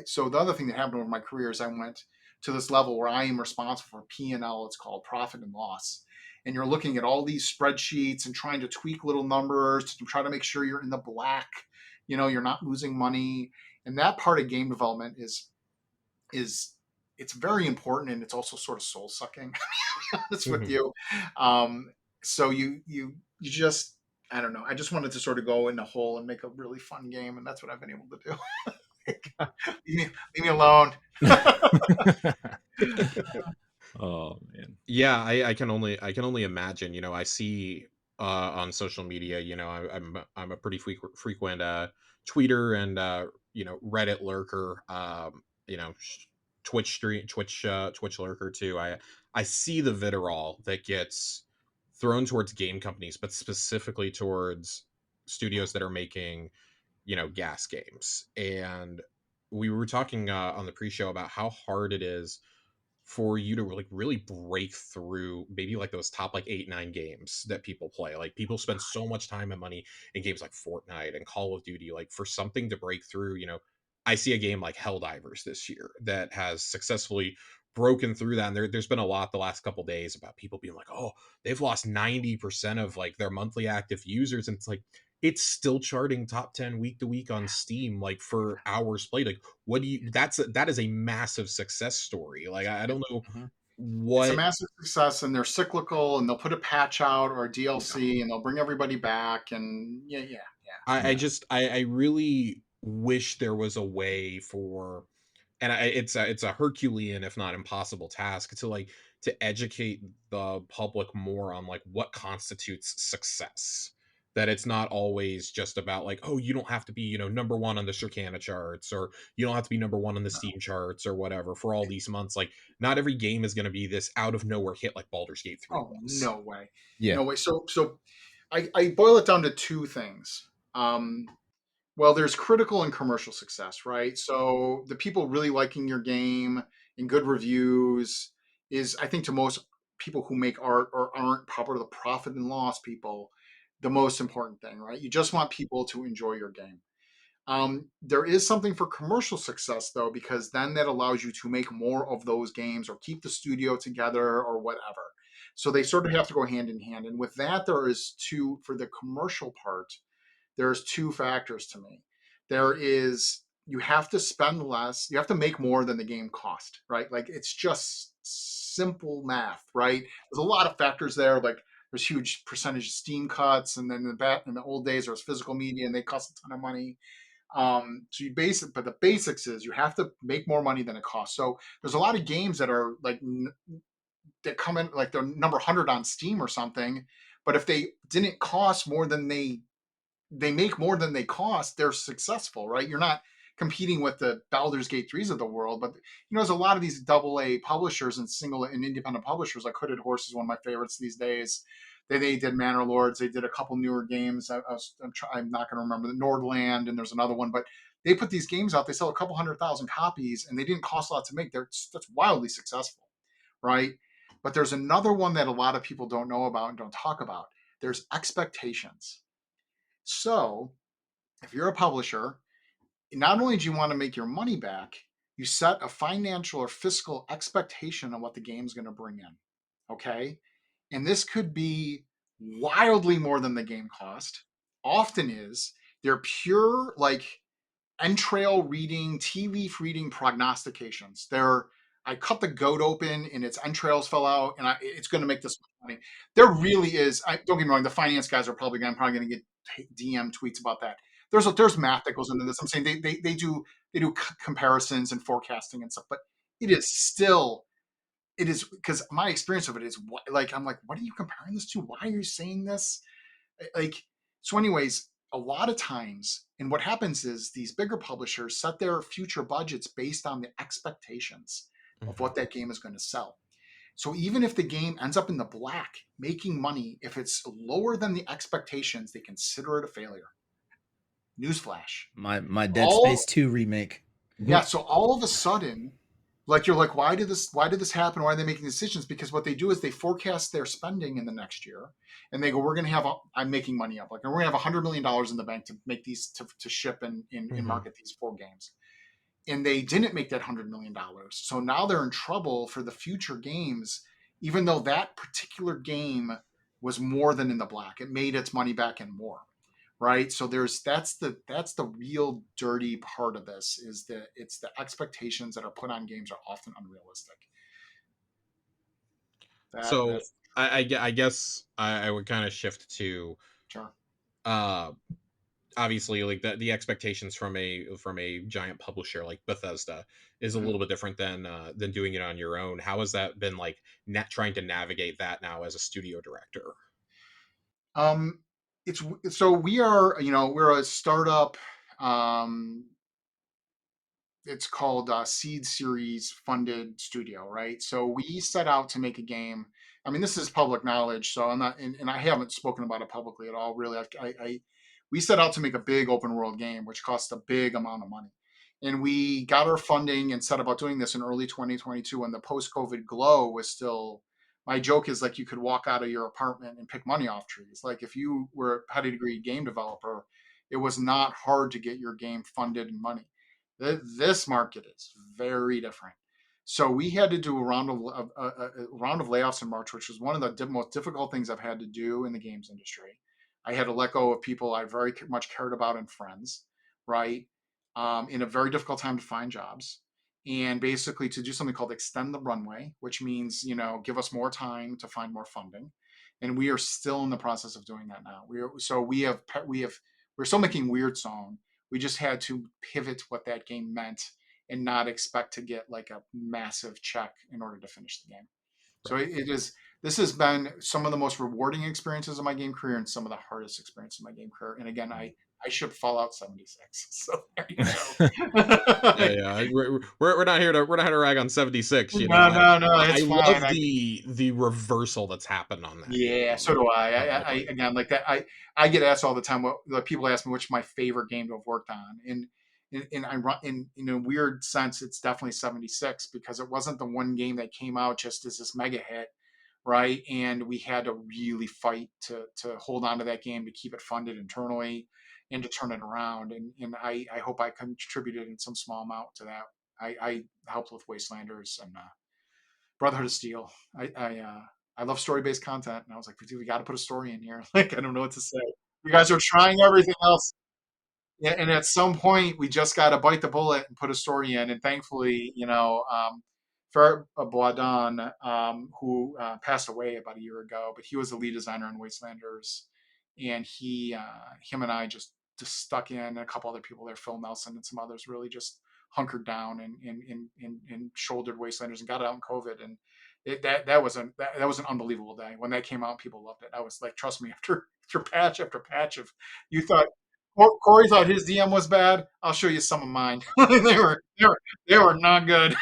so the other thing that happened over my career is I went to this level where I am responsible for P&L. It's called profit and loss. And you're looking at all these spreadsheets and trying to tweak little numbers to try to make sure you're in the black, you're not losing money. And that part of game development is it's very important, and it's also sort of soul sucking. Honest with you. So you just, I don't know. I just wanted to sort of go in the hole and make a really fun game, and that's what I've been able to do. leave me alone. Oh man. Yeah, I can only imagine. I see on social media. I'm a pretty frequent tweeter and Reddit lurker. Twitch lurker too. I see the vitriol that gets thrown towards game companies, but specifically towards studios that are making gas games. And we were talking on the pre-show about how hard it is for you to like really break through maybe like those top like 8-9 games that people play. Like people spend so much time and money in games like Fortnite and Call of Duty, like for something to break through. I see a game like Helldivers this year that has successfully broken through that, and there's been a lot the last couple days about people being like, oh, they've lost 90% of like their monthly active users, and it's like it's still charting top 10 week to week on Steam, like for hours played. Like, that is a massive success story. Like, I don't know It's a what. massive success, and they're cyclical, and they'll put a patch out or a DLC, and they'll bring everybody back, and yeah. I really wish there was a way for, and it's a Herculean, if not impossible, task to educate the public more on like what constitutes success. That it's not always just about like, oh, you don't have to be number one on the Circana charts, or you don't have to be number one on the Steam charts or whatever for all these months. Like, not every game is going to be this out of nowhere hit like Baldur's Gate 3 Oh, was. no way. Yeah. No way. So I boil it down to two things. Well, there's critical and commercial success, right? So the people really liking your game and good reviews is, I think, to most people who make art or aren't part of the profit and loss people, the most important thing, right? You just want people to enjoy your game. There is something for commercial success, though, because then that allows you to make more of those games or keep the studio together or whatever. So they sort of have to go hand in hand. And with that, for the commercial part, there's two factors to me. There is, you have to spend less, you have to make more than the game cost, right? Like it's just simple math, right? There's a lot of factors there. Like there's huge percentage of Steam cuts, and then in the old days there was physical media and they cost a ton of money. But the basics is you have to make more money than it costs. So there's a lot of games that are like that come in like they're number 100 on Steam or something, but if they didn't cost more than they make more than they cost, they're successful, right? You're not competing with the Baldur's Gate 3s of the world, but there's a lot of these AA publishers and single and independent publishers, like Hooded Horse is one of my favorites these days, They did Manor Lords. They did a couple newer games. I'm not going to remember the Nordland, and there's another one, but they put these games out. They sell a couple 100,000 copies, and they didn't cost a lot to make. That's wildly successful, right? But there's another one that a lot of people don't know about and don't talk about. There's expectations. So if you're a publisher, not only do you want to make your money back, you set a financial or fiscal expectation on what the game's going to bring in. Okay. And this could be wildly more than the game cost. Often is. They're pure like entrail reading, tea leaf reading prognostications. I cut the goat open and its entrails fell out, and it's going to make this money. There really is. Don't get me wrong. The finance guys are probably going to get DM tweets about that. There's math that goes into this. I'm saying they do comparisons and forecasting and stuff, but it is because my experience of it is like I'm like, what are you comparing this to? Why are you saying this? Like so. Anyways, a lot of times, and what happens is these bigger publishers set their future budgets based on the expectations of what that game is going to sell. So even if the game ends up in the black, making money, if it's lower than the expectations, they consider it a failure. Newsflash. My Dead Space 2 remake. Yeah, so all of a sudden, like you're like, why did this happen? Why are they making decisions? Because what they do is they forecast their spending in the next year, and they go, we're going to have I'm making money up, like we're going to have $100 million in the bank to make these to ship and market these 4 games, and they didn't make that $100 million. So now they're in trouble for the future games, even though that particular game was more than in the black. It made its money back and more. Right. So that's the real dirty part of this is that it's the expectations that are put on games are often unrealistic. I guess I would kind of shift to sure. Obviously like the expectations from a giant publisher like Bethesda is a little bit different than doing it on your own. How has that been like trying to navigate that now as a studio director? It's so we're a startup. It's called Seed Series funded studio, right? So we set out to make a game. I mean, this is public knowledge, so I'm not, and I haven't spoken about it publicly at all. Really, we set out to make a big open world game, which cost a big amount of money, and we got our funding and set about doing this in early 2022 when the post-COVID glow was still. My joke is like you could walk out of your apartment and pick money off trees. Like if you were a pedigree game developer, it was not hard to get your game funded and money. This market is very different. So we had to do a round of layoffs in March, which was one of the most difficult things I've had to do in the games industry. I had to let go of people I very much cared about and friends, right? In a very difficult time to find jobs, and basically to do something called extend the runway, which means give us more time to find more funding, and we are still in the process of doing that now. We're still making Wyrdsong. We just had to pivot what that game meant and not expect to get like a massive check in order to finish the game. Right. So this has been some of the most rewarding experiences of my game career and some of the hardest experiences of my game career. And again, I shipped Fallout 76. So there you go. yeah. We're not here to rag on 76. No, it's fine. I love the reversal that's happened on that. Yeah, game. So do I. Again, like that. I get asked all the time. People ask me which my favorite game to have worked on, and in a weird sense, it's definitely 76 because it wasn't the one game that came out just as this mega hit, right? And we had to really fight to hold on to that game to keep it funded internally and to turn it around. And I hope I contributed in some small amount to that. I helped with Wastelanders and Brotherhood of Steel. I love story-based content, and I was like, we got to put a story in here. Like, I don't know what to say. You guys are trying everything else. Yeah, and at some point, we just got to bite the bullet and put a story in. And thankfully, for Boisdon, who passed away about a year ago, but he was the lead designer in Wastelanders, and him and I just stuck in, and a couple other people there, Phil Nelson and some others, really just hunkered down and shouldered Wastelanders and got it out in COVID. And that was an unbelievable day when that came out. People loved it. I was like, trust me, after patch after patch of, you thought. Corey thought his DM was bad. I'll show you some of mine. they were not good.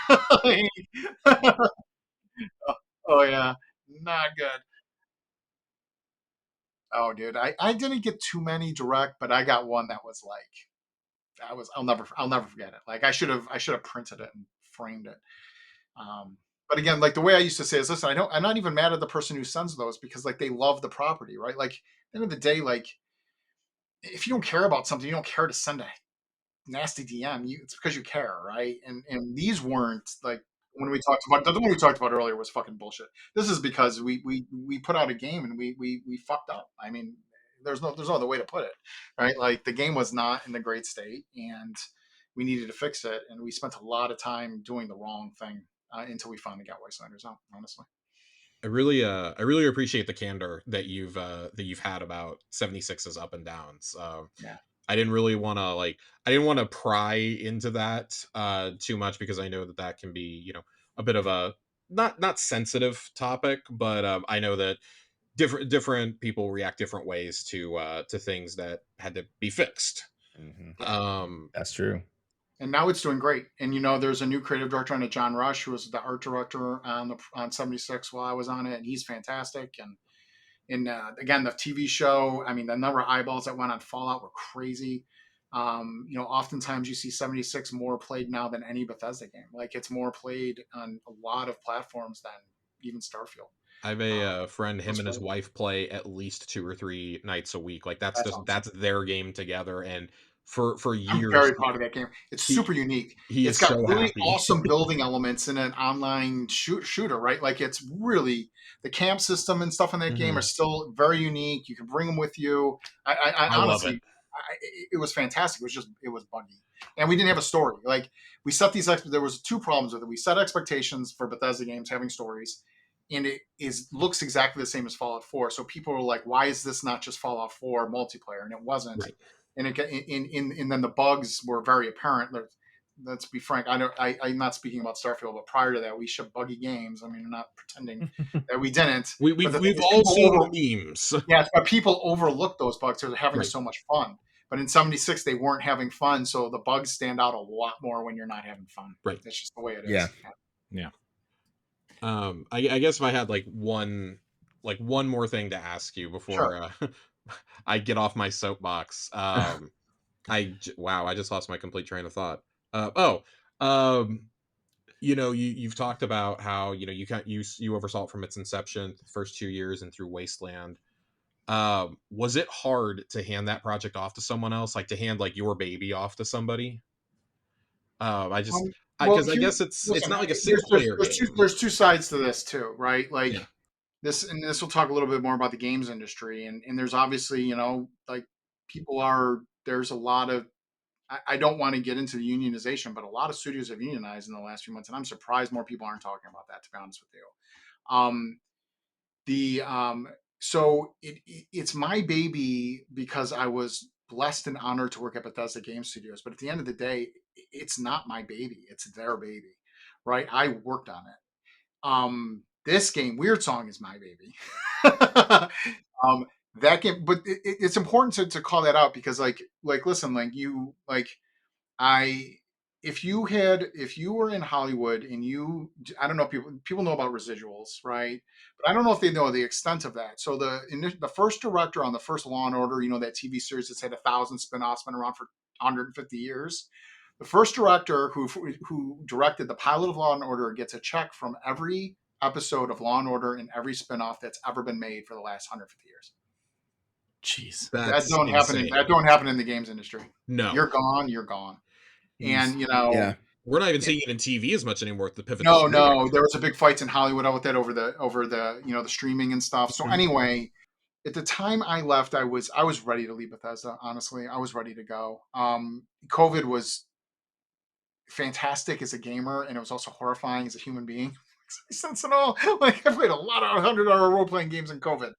Oh yeah, not good. Oh, dude, I didn't get too many direct, but I got one that was like, I'll never forget it. Like I should have printed it and framed it. But again, like the way I used to say is, listen, I'm not even mad at the person who sends those because like they love the property, right? Like at the end of the day, like if you don't care about something, you don't care to send a nasty DM. It's because you care, right? And these weren't like when we talked about the one we talked about earlier was fucking bullshit. This is because we put out a game and we fucked up. I mean, there's no other way to put it, right? Like the game was not in a great state and we needed to fix it, and we spent a lot of time doing the wrong thing until we finally got Wastelanders out. Honestly. I really appreciate the candor that you've had about 76's up and downs. Yeah. I didn't really want to I didn't want to pry into that too much because I know that that can be, you know, a bit of a not sensitive topic, but I know that different people react different ways to things that had to be fixed. That's true. And now it's doing great. And you know, there's a new creative director on it, John Rush, who was the art director on 76 while I was on it, and he's fantastic. And again, the TV show, I mean, the number of eyeballs that went on Fallout were crazy. You know, oftentimes you see 76 more played now than any Bethesda game. Like it's more played on a lot of platforms than even Starfield. I have a friend, him and his wife play at least 2 or 3 nights a week. Like that's just awesome. that's their game together, and for years, I'm very proud of that game. It's super unique. It's got so really happy. awesome building elements in an online shooter, right? Like it's really the camp system and stuff in that game are still very unique. You can bring them with you. I honestly, love it. It was fantastic. It was buggy, and we didn't have a story. Like we set these. There was 2 problems with it. We set expectations for Bethesda games having stories, and it looks exactly the same as Fallout 4. So people were like, "Why is this not just Fallout 4 multiplayer?" And it wasn't. Right. And then the bugs were very apparent. Let's be frank. I'm not speaking about Starfield, but prior to that, we shipped buggy games. I mean, I'm not pretending that we didn't. We've all seen the memes. Yeah, but people overlooked those bugs. They're having so much fun. But in 76, they weren't having fun, so the bugs stand out a lot more when you're not having fun. Right. That's just the way it is. Yeah. I guess if I had one more thing to ask you before I get off my soapbox. I just lost my complete train of thought. You know, you've talked about how, you know, you oversaw it from its inception, the first 2 years, and through Wasteland. Was it hard to hand that project off to someone else, like to hand your baby off to somebody? I guess it's not like a single player game. There's 2 sides to this too, right? Like this will talk a little bit more about the games industry, and there's obviously, you know, like there's a lot of, I don't want to get into the unionization, but a lot of studios have unionized in the last few months, and I'm surprised more people aren't talking about that, to be honest with you. So it's my baby because I was blessed and honored to work at Bethesda Game Studios, but at the end of the day, it's not my baby, it's their baby, right? I worked on it. This game, Wyrdsong, is my baby. That game, but it's important to call that out because listen, if you were in Hollywood and I don't know, people know about residuals, right? But I don't know if they know the extent of that. So the first director on the first Law and Order, you know, that TV series that's had 1,000 spinoffs, been around for 150 years. The first director who directed the pilot of Law and Order gets a check from every episode of Law and Order and every spinoff that's ever been made for the last 150 years. Jeez, that don't happen in the games industry. No, you're gone. And you know, we're not even seeing it in TV as much anymore with the pivot. No, there was a big fights in Hollywood with that over the you know, the streaming and stuff. So anyway, at the time I left, I was ready to leave Bethesda. Honestly, I was ready to go. COVID was fantastic as a gamer, and it was also horrifying as a human being. Sense at all. Like I played a lot of 100-hour role playing games in COVID.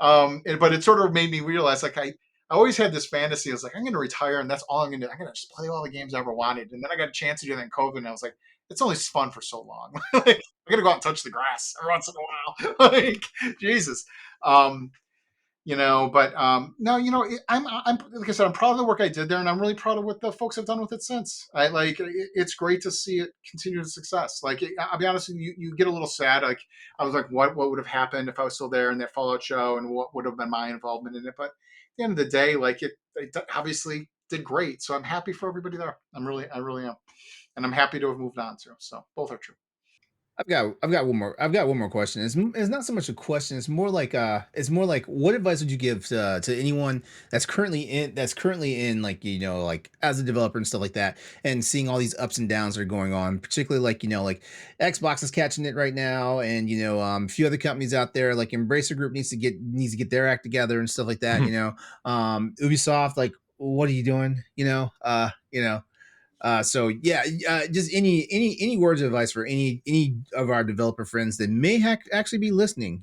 But it sort of made me realize, like I always had this fantasy. I was like, I'm going to retire, and that's all I'm going to do. I'm going to just play all the games I ever wanted. And then I got a chance to do that in COVID, and I was like, it's only fun for so long. Like, I'm going to go out and touch the grass every once in a while. Like, Jesus. But no, I'm like I said, I'm proud of the work I did there, and I'm really proud of what the folks have done with it since. It's great to see it continue to success. I'll be honest with you, you get a little sad. Like I was like, what would have happened if I was still there in that Fallout show, and what would have been my involvement in it? But at the end of the day, it obviously did great. So I'm happy for everybody there. I really am, and I'm happy to have moved on too. So both are true. I've got one more question. It's not so much a question. It's more like what advice would you give to anyone that's currently in like as a developer and stuff like that, and seeing all these ups and downs that are going on, particularly like Xbox is catching it right now, and a few other companies out there like Embracer Group needs to get their act together and stuff like that. Ubisoft, like, what are you doing? So yeah, just any words of advice for any of our developer friends that may actually be listening.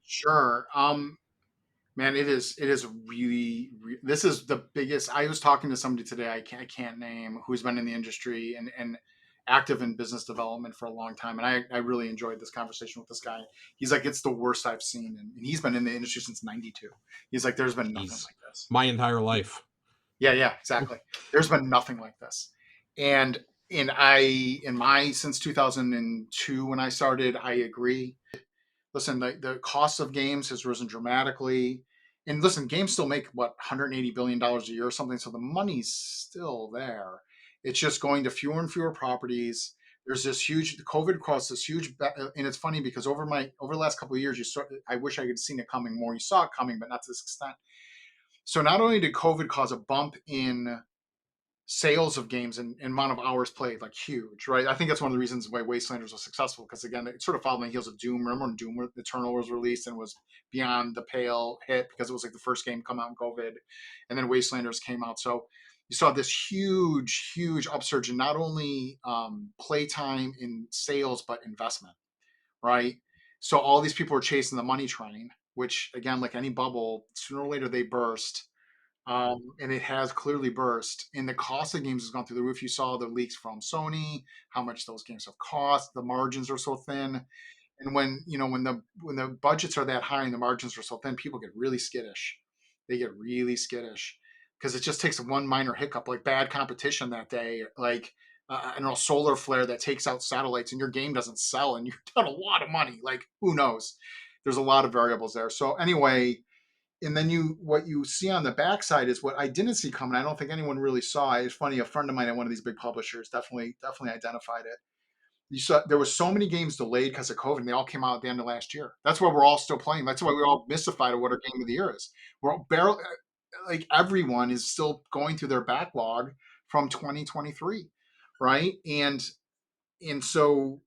Sure. Man, it is really, this is the biggest. I was talking to somebody today I can't name, who's been in the industry and active in business development for a long time, and I really enjoyed this conversation with this guy. He's like, it's the worst I've seen, and he's been in the industry since '92. He's like, there's been nothing like this. My entire life. Yeah, exactly. There's been nothing like this. And since 2002 when I started, I agree. Listen, the cost of games has risen dramatically. And listen, games still make what, $180 billion a year or something, so the money's still there. It's just going to fewer and fewer properties. There's this huge COVID caused this huge, and it's funny because over the last couple of years, I wish I could seen it coming more. You saw it coming, but not to this extent. So not only did COVID cause a bump in sales of games and amount of hours played, like, huge, right? I think that's one of the reasons why Wastelanders was successful, because again, it sort of followed on the heels of Doom. Remember when Doom Eternal was released and was beyond the pale hit because it was like the first game come out in COVID, and then Wastelanders came out. So you saw this huge upsurge in not only playtime in sales but investment, right? So all these people are chasing the money train, which again, like any bubble, sooner or later they burst. And it has clearly burst. And the cost of games has gone through the roof. You saw the leaks from Sony, how much those games have cost. The margins are so thin. And when the budgets are that high and the margins are so thin, people get really skittish. They get really skittish because it just takes one minor hiccup, like bad competition that day, like I don't know, solar flare that takes out satellites, and your game doesn't sell, and you've done a lot of money. Like, who knows? There's a lot of variables there. So anyway, and then what you see on the backside is what I didn't see coming. I don't think anyone really saw. It's funny. A friend of mine at one of these big publishers definitely identified it. You saw there was so many games delayed because of COVID, and they all came out at the end of last year. That's why we're all still playing. That's why we're all mystified of what our game of the year is. We're all barely, like, everyone is still going through their backlog from 2023, right? And so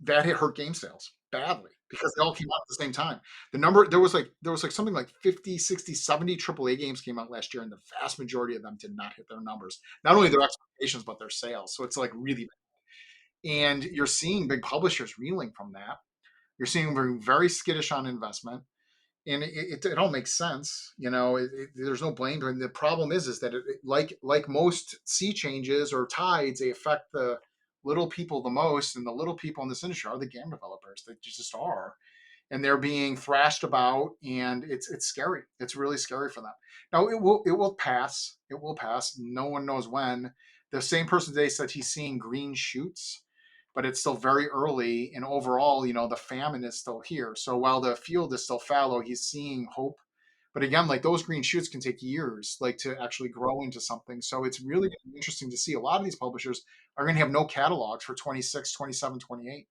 that hurt game sales badly because they all came out at the same time. There was like something like 50, 60, 70 AAA games came out last year, and the vast majority of them did not hit their numbers. Not only their expectations, but their sales. So it's like really bad. And you're seeing big publishers reeling from that. You're seeing them very skittish on investment. And it all makes sense. There's no blame. And the problem is that like most sea changes or tides, they affect the little people the most, and the little people in this industry are the game developers. They just are, and they're being thrashed about, and it's scary. It's really scary for them. Now it will pass. It will pass. No one knows when. The same person today said he's seeing green shoots, but it's still very early. And overall, the famine is still here. So while the field is still fallow, he's seeing hope. But again, like, those green shoots can take years, like, to actually grow into something. So it's really interesting to see. A lot of these publishers are going to have no catalogs for 26, 27, 28.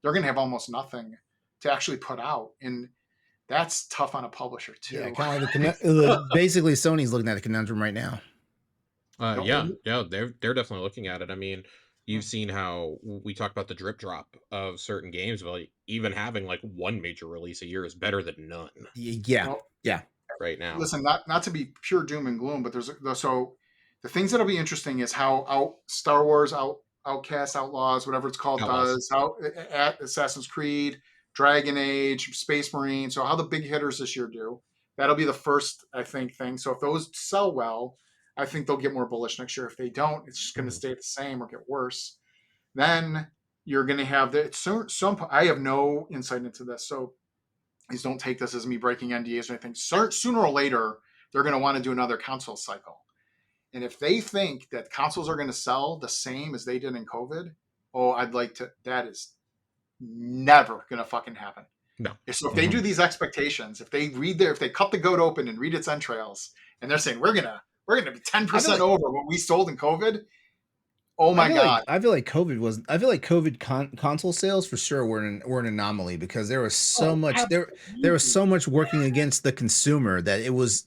They're going to have almost nothing to actually put out. And that's tough on a publisher too. Yeah, kind of like basically Sony's looking at the conundrum right now. Yeah, they're definitely looking at it. I mean, you've seen how we talk about the drip drop of certain games. Well, even having like one major release a year is better than none. Yeah. Right now, listen, not to be pure doom and gloom, but so the things that'll be interesting is how Star Wars, Outcast, Outlaws, whatever it's called, does, how Assassin's Creed, Dragon Age, Space Marine. So how the big hitters this year do. That'll be the first, I think, thing. So if those sell well, I think they'll get more bullish next year. If they don't, it's just going to stay the same or get worse. Then you're going to have some. I have no insight into this, so please don't take this as me breaking NDAs or anything. Sooner or later, they're going to want to do another console cycle. And if they think that consoles are going to sell the same as they did in COVID, that is never going to fucking happen. No. So if they do these expectations, if they cut the goat open and read its entrails, and they're saying we're gonna be 10% over what we sold in COVID. Oh my God! I feel like COVID console sales for sure were an anomaly because there was so much there was so much working against the consumer that it was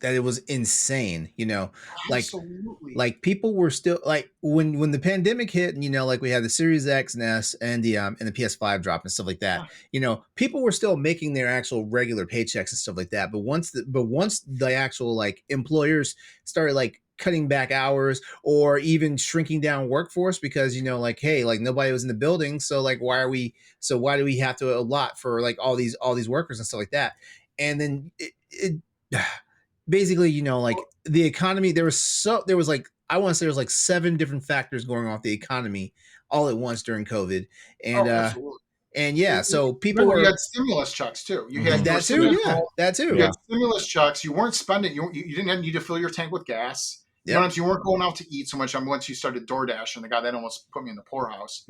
insane. You know, like people were still like when the pandemic hit, and you know, like we had the Series X and S and the PS5 drop and stuff like that. You know, people were still making their actual regular paychecks and stuff like that. But once the actual like employers started like cutting back hours or even shrinking down workforce because, you know, like, hey, like nobody was in the building. So like, why do we have to allot for like all these workers and stuff like that? And then it basically, you know, like the economy, there was like, I want to say there was like 7 different factors going on with the economy all at once during COVID. And, and yeah, so people you had stimulus checks too. You had that too. Yeah, that too. You had stimulus checks. You weren't spending. You didn't need to fill your tank with gas. You know, you weren't going out to eat so much. Once you started DoorDash, and the guy that almost put me in the poorhouse.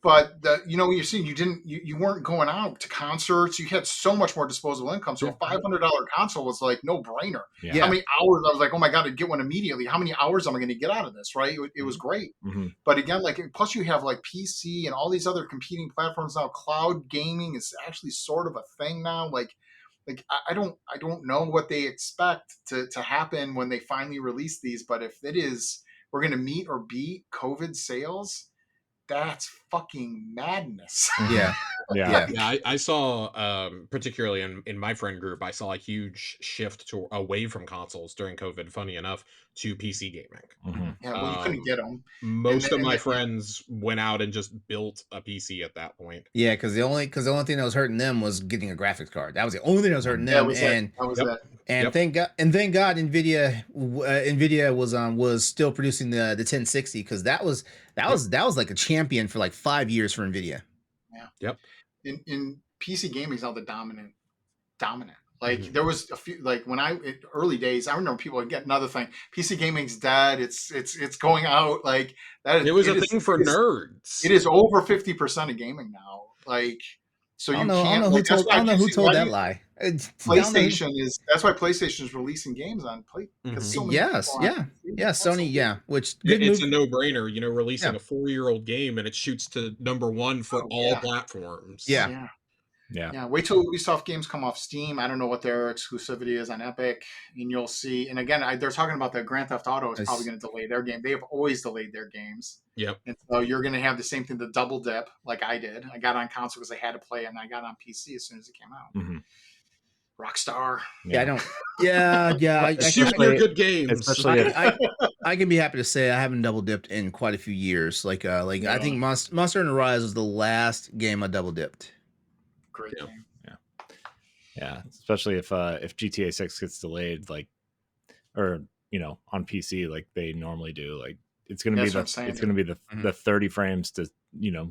But you know, you're seeing you weren't going out to concerts. You had so much more disposable income. So a $500 console was like no brainer. Yeah. How many hours? I was like, oh my God, I'd get one immediately. How many hours am I going to get out of this? Right? It was great. Mm-hmm. But again, like plus you have like PC and all these other competing platforms now. Cloud gaming is actually sort of a thing now. Like I don't know what they expect to happen when they finally release these. But if it is, we're going to meet or beat COVID sales. That's fucking madness. Yeah. I saw, particularly in my friend group, I saw a huge shift away from consoles during COVID. Funny enough, to PC gaming. Mm-hmm. Yeah, well, you couldn't get them. Most of my friends went out and just built a PC at that point. Yeah, because the only thing that was hurting them was getting a graphics card. That was the only thing that was hurting them. And thank God, Nvidia was still producing the 1060 because that was like a champion for like 5 years for Nvidia. Yeah. Yep. In PC gaming is now the dominant. Like there was a few, like when early days, I remember people get another thing. PC gaming's dead. It's going out. Like that. It was a thing for nerds. It is over 50% of gaming now. Like so you can't. I don't know who told that lie. PlayStation is. That's why PlayStation is releasing games on Play. So Sony. Which it's a no-brainer. You know, releasing a 4-year-old game and it shoots to number 1 for all platforms. Yeah. Wait till Ubisoft games come off Steam. I don't know what their exclusivity is on Epic, and you'll see. And again, they're talking about the Grand Theft Auto is probably going to delay their game. They have always delayed their games. Yep. And so you're going to have the same thing, the double dip, like I did. I got on console because I had to play it, and I got on PC as soon as it came out. Mm-hmm. Rockstar. I shoot your good games. Especially I can be happy to say I haven't double dipped in quite a few years. I think Monster Hunter Rise was the last game I double dipped. Great game. Yeah. Especially if GTA 6 gets delayed, like, or you know, on PC like they normally do, like it's gonna be the 30 frames to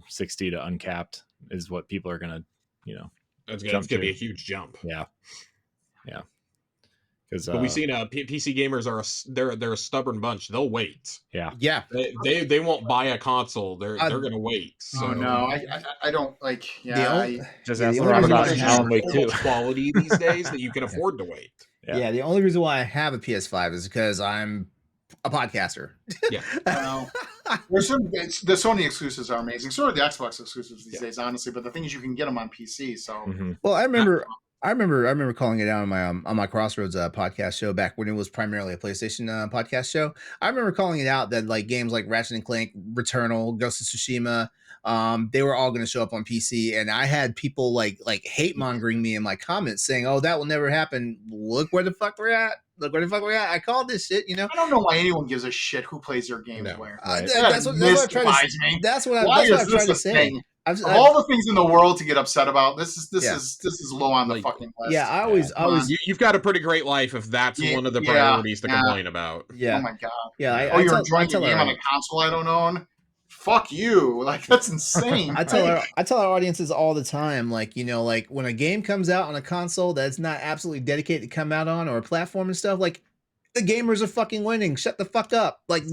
60 to uncapped is what people are gonna It's gonna be a huge jump. Yeah. Because we've seen PC gamers they're a stubborn bunch. They'll wait. Yeah. They won't buy a console. They're gonna wait. So. Oh no, I don't like. Just ask LeRon about Alan Wake 2. Quality these days that you can afford to wait. Yeah. The only reason why I have a PS5 is because I'm a podcaster. Yeah. The Sony exclusives are amazing. So are the Xbox exclusives these days, honestly. But the thing is, you can get them on PC. So, well, I remember calling it out on my Crossroads podcast show back when it was primarily a PlayStation podcast show. I remember calling it out that like games like Ratchet and Clank, Returnal, Ghost of Tsushima, they were all going to show up on PC, and I had people like hate mongering me in my comments saying, "Oh, that will never happen. Look where the fuck we're at. I called this shit." I don't know why anyone gives a shit who plays their games where. That's what I'm trying to say. That's what I'm trying to say. Of all the things in the world to get upset about, this is low on the fucking list. Yeah, I always you've got a pretty great life if that's one of the priorities to complain about. Yeah. Oh my god. Yeah. You're enjoying a game on a console I don't own. fuck you. Like, that's insane. I tell our audiences all the time, like, you know, like when a game comes out on a console that's not absolutely dedicated to come out on, or a platform and stuff, like, the gamers are fucking winning. Shut the fuck up. Like,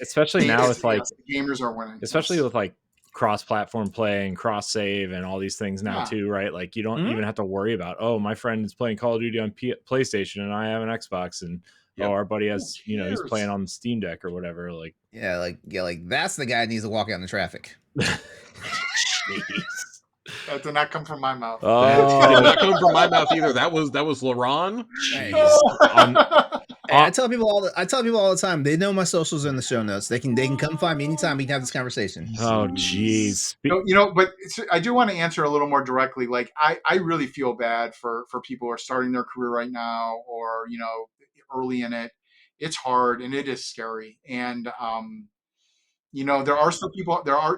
especially now with like the gamers are winning. Especially with like cross-platform play and cross-save and all these things now too, right? Like you don't even have to worry about, oh, my friend is playing Call of Duty on PlayStation and I have an Xbox, and oh, our buddy has, you know, he's playing on the Steam Deck or whatever. Like, like that's the guy that needs to walk out in the traffic. Jeez. That did not come from my mouth. Oh, that did not come from my mouth either. That was LeRon. I tell people all the time. They know my socials are in the show notes. They can come find me anytime. We can have this conversation. Oh, jeez. You know, but I do want to answer a little more directly. Like, I really feel bad for people who are starting their career right now, or, you know, early in it. It's hard and it is scary. And you know, there are still people. There are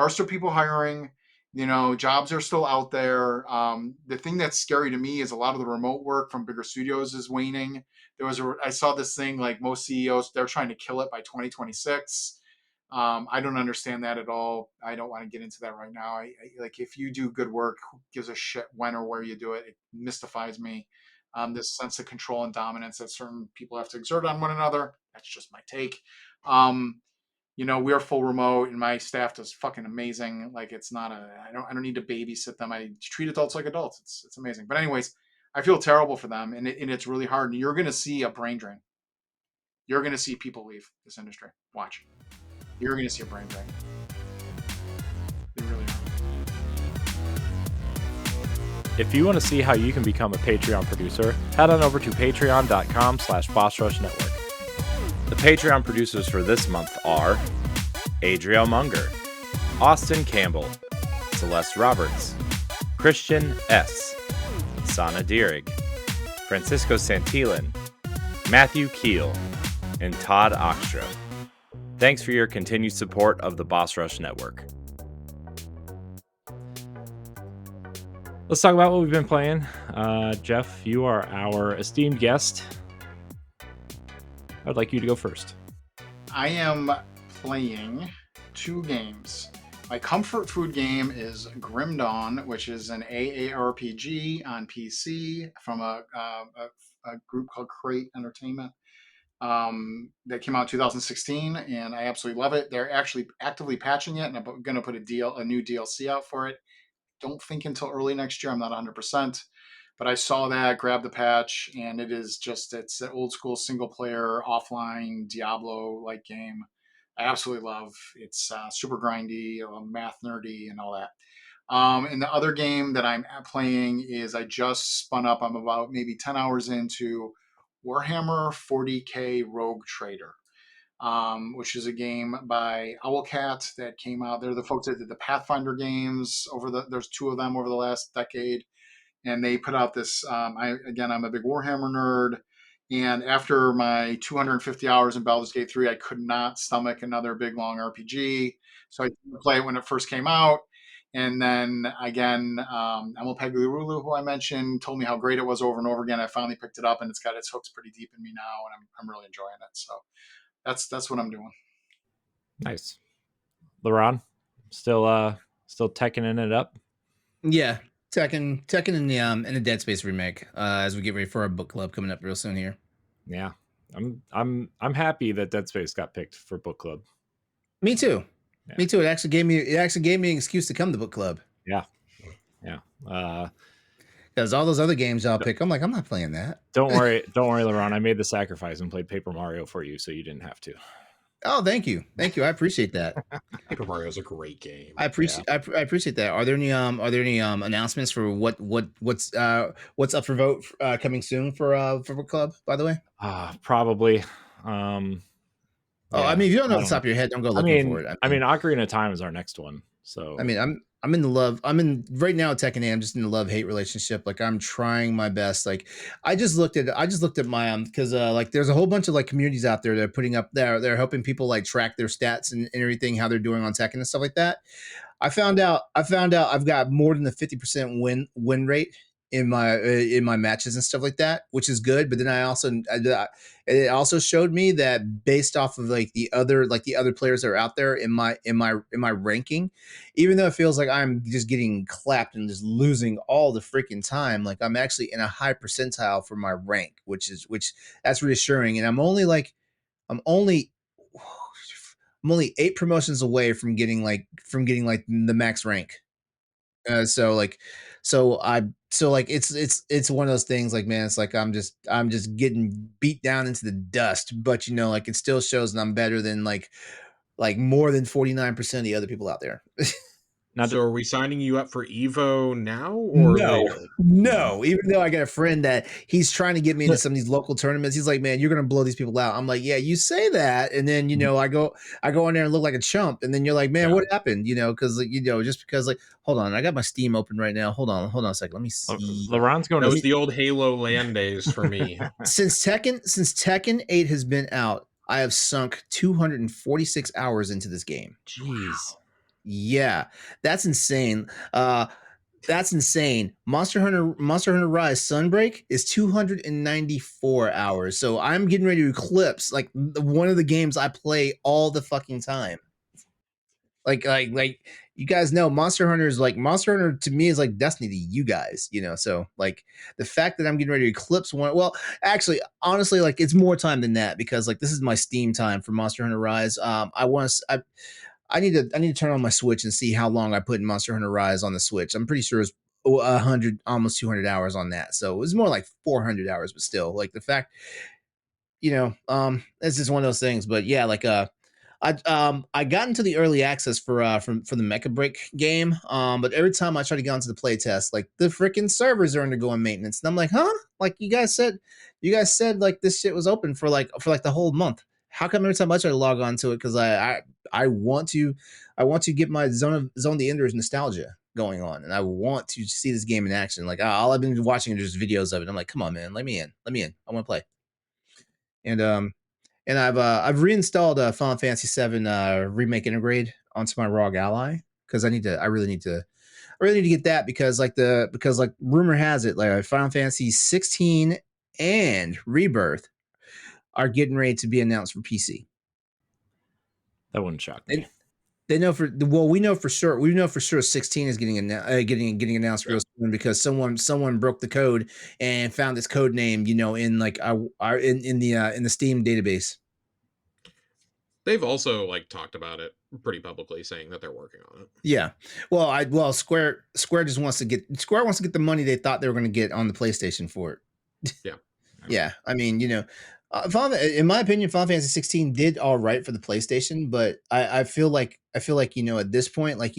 still people hiring. You know, jobs are still out there. The thing that's scary to me is a lot of the remote work from bigger studios is waning. I saw this thing, like, most CEOs, they're trying to kill it by 2026. I don't understand that at all. I don't want to get into that right now. I like, if you do good work, who gives a shit when or where you do it? It mystifies me. This sense of control and dominance that certain people have to exert on one another. That's just my take. You know, we're full remote and my staff does fucking amazing. Like, it's not I don't need to babysit them. I treat adults like adults. It's amazing. But anyways, I feel terrible for them, and it's really hard. And you're going to see a brain drain. You're going to see people leave this industry. Watch. You're going to see a brain drain. They really are. If you want to see how you can become a Patreon producer, head on over to patreon.com/BossRushNetwork. The Patreon producers for this month are Adriel Munger, Austin Campbell, Celeste Roberts, Christian S., Sana Dierig, Francisco Santillan, Matthew Keel, and Todd Oxtra. Thanks for your continued support of the Boss Rush Network. Let's talk about what we've been playing. Jeff, you are our esteemed guest. I'd like you to go first. I am playing 2 games. My comfort food game is Grim Dawn, which is an AARPG on PC from a group called Crate Entertainment that came out in 2016, and I absolutely love it. They're actually actively patching it, and I'm going to put a new DLC out for it. Don't think until early next year. I'm not 100%. But I saw that, grabbed the patch, and it's an old school single player offline Diablo-like game. I absolutely love. It's super grindy, math nerdy, and all that. And the other game that I'm playing is, I just spun up. I'm about maybe 10 hours into Warhammer 40K Rogue Trader, which is a game by Owlcat that came out. They're the folks that did the Pathfinder games there's 2 of them over the last decade. And they put out this. I'm a big Warhammer nerd, and after my 250 hours in Baldur's Gate 3, I could not stomach another big long RPG, so I didn't play it when it first came out. And then again, Emil Pagliarulu, who I mentioned, told me how great it was over and over again. I finally picked it up, and it's got its hooks pretty deep in me now, and I'm really enjoying it. So that's what I'm doing. Nice. LeRon, still teching it up. Yeah. Tekken in the Dead Space remake, as we get ready for our book club coming up real soon here. Yeah, I'm happy that Dead Space got picked for book club. Me too. Yeah. Me too. It actually gave me an excuse to come to book club. Yeah. Because all those other games I'll pick, I'm like, I'm not playing that. Don't worry, LeRon. I made the sacrifice and played Paper Mario for you, so you didn't have to. Oh, thank you. I appreciate that. Paper Mario is a great game. I appreciate that. Are there any announcements for what's up for vote coming soon for book club? By the way, probably. I mean, if you don't know off the top of your head, don't go looking for it. I mean, Ocarina of Time is our next one. So I mean, I'm right now at Tekken 8. I'm just in a love-hate relationship. Like, I'm trying my best. Like, I just looked at my because like, there's a whole bunch of like communities out there that are putting up they're helping people like track their stats and everything, how they're doing on Tekken and stuff like that. I found out I've got more than the 50% win rate in my matches and stuff like that, which is good. But then it also showed me that based off of like the other players that are out there in my ranking, even though it feels like I'm just getting clapped and just losing all the freaking time, like I'm actually in a high percentile for my rank, which that's reassuring. And I'm only 8 promotions away from getting the max rank. So it's one of those things, like, man, it's like I'm just getting beat down into the dust, but like it still shows that I'm better than like more than 49% of the other people out there. So are we signing you up for Evo now or later? No, even though I got a friend that he's trying to get me into some of these local tournaments. He's like, man, you're gonna blow these people out. I'm like, yeah, you say that, and then I go in there and look like a chump, and then you're like, man, what happened? Because just because, like, hold on, I got my Steam open right now. Hold on a second, let me see. LeRon's going. That was the old Halo LAN days for me. Since Tekken 8 has been out, I have sunk 246 hours into this game. Jeez. Yeah, that's insane. That's insane. Monster Hunter Rise Sunbreak is 294 hours. So I'm getting ready to eclipse like one of the games I play all the fucking time. Like you guys know, Monster Hunter to me is like Destiny to you guys, So like the fact that I'm getting ready to eclipse one, well, actually, honestly, like it's more time than that, because like this is my Steam time for Monster Hunter Rise. I need to turn on my Switch and see how long I put in Monster Hunter Rise on the Switch. I'm pretty sure it's 100, almost 200 hours on that. So it was more like 400 hours, but still, like the fact, it's just one of those things. But yeah, like I got into the early access for the Mecha Break game. But every time I try to get onto the playtest, like the freaking servers are undergoing maintenance, and I'm like, huh? Like you guys said like this shit was open for like the whole month. How come every time I try to log on to it? Because I want to get my Zone of the Enders nostalgia going on, and I want to see this game in action. Like all I've been watching is just videos of it. I'm like, come on, man, let me in. I want to play. And I've reinstalled Final Fantasy VII Remake Integrate onto my ROG Ally, because I really need to get that, because rumor has it, like Final Fantasy 16 and Rebirth are getting ready to be announced for PC. That wouldn't shock me. We know for sure 16 is getting announced real soon, because someone broke the code and found this code name, in like in the Steam database. They've also like talked about it pretty publicly, saying that they're working on it. Yeah. Well, Square just wants to get the money they thought they were going to get on the PlayStation for it. Yeah. Yeah. I mean, in my opinion, Final Fantasy 16 did all right for the PlayStation, but I feel like at this point, like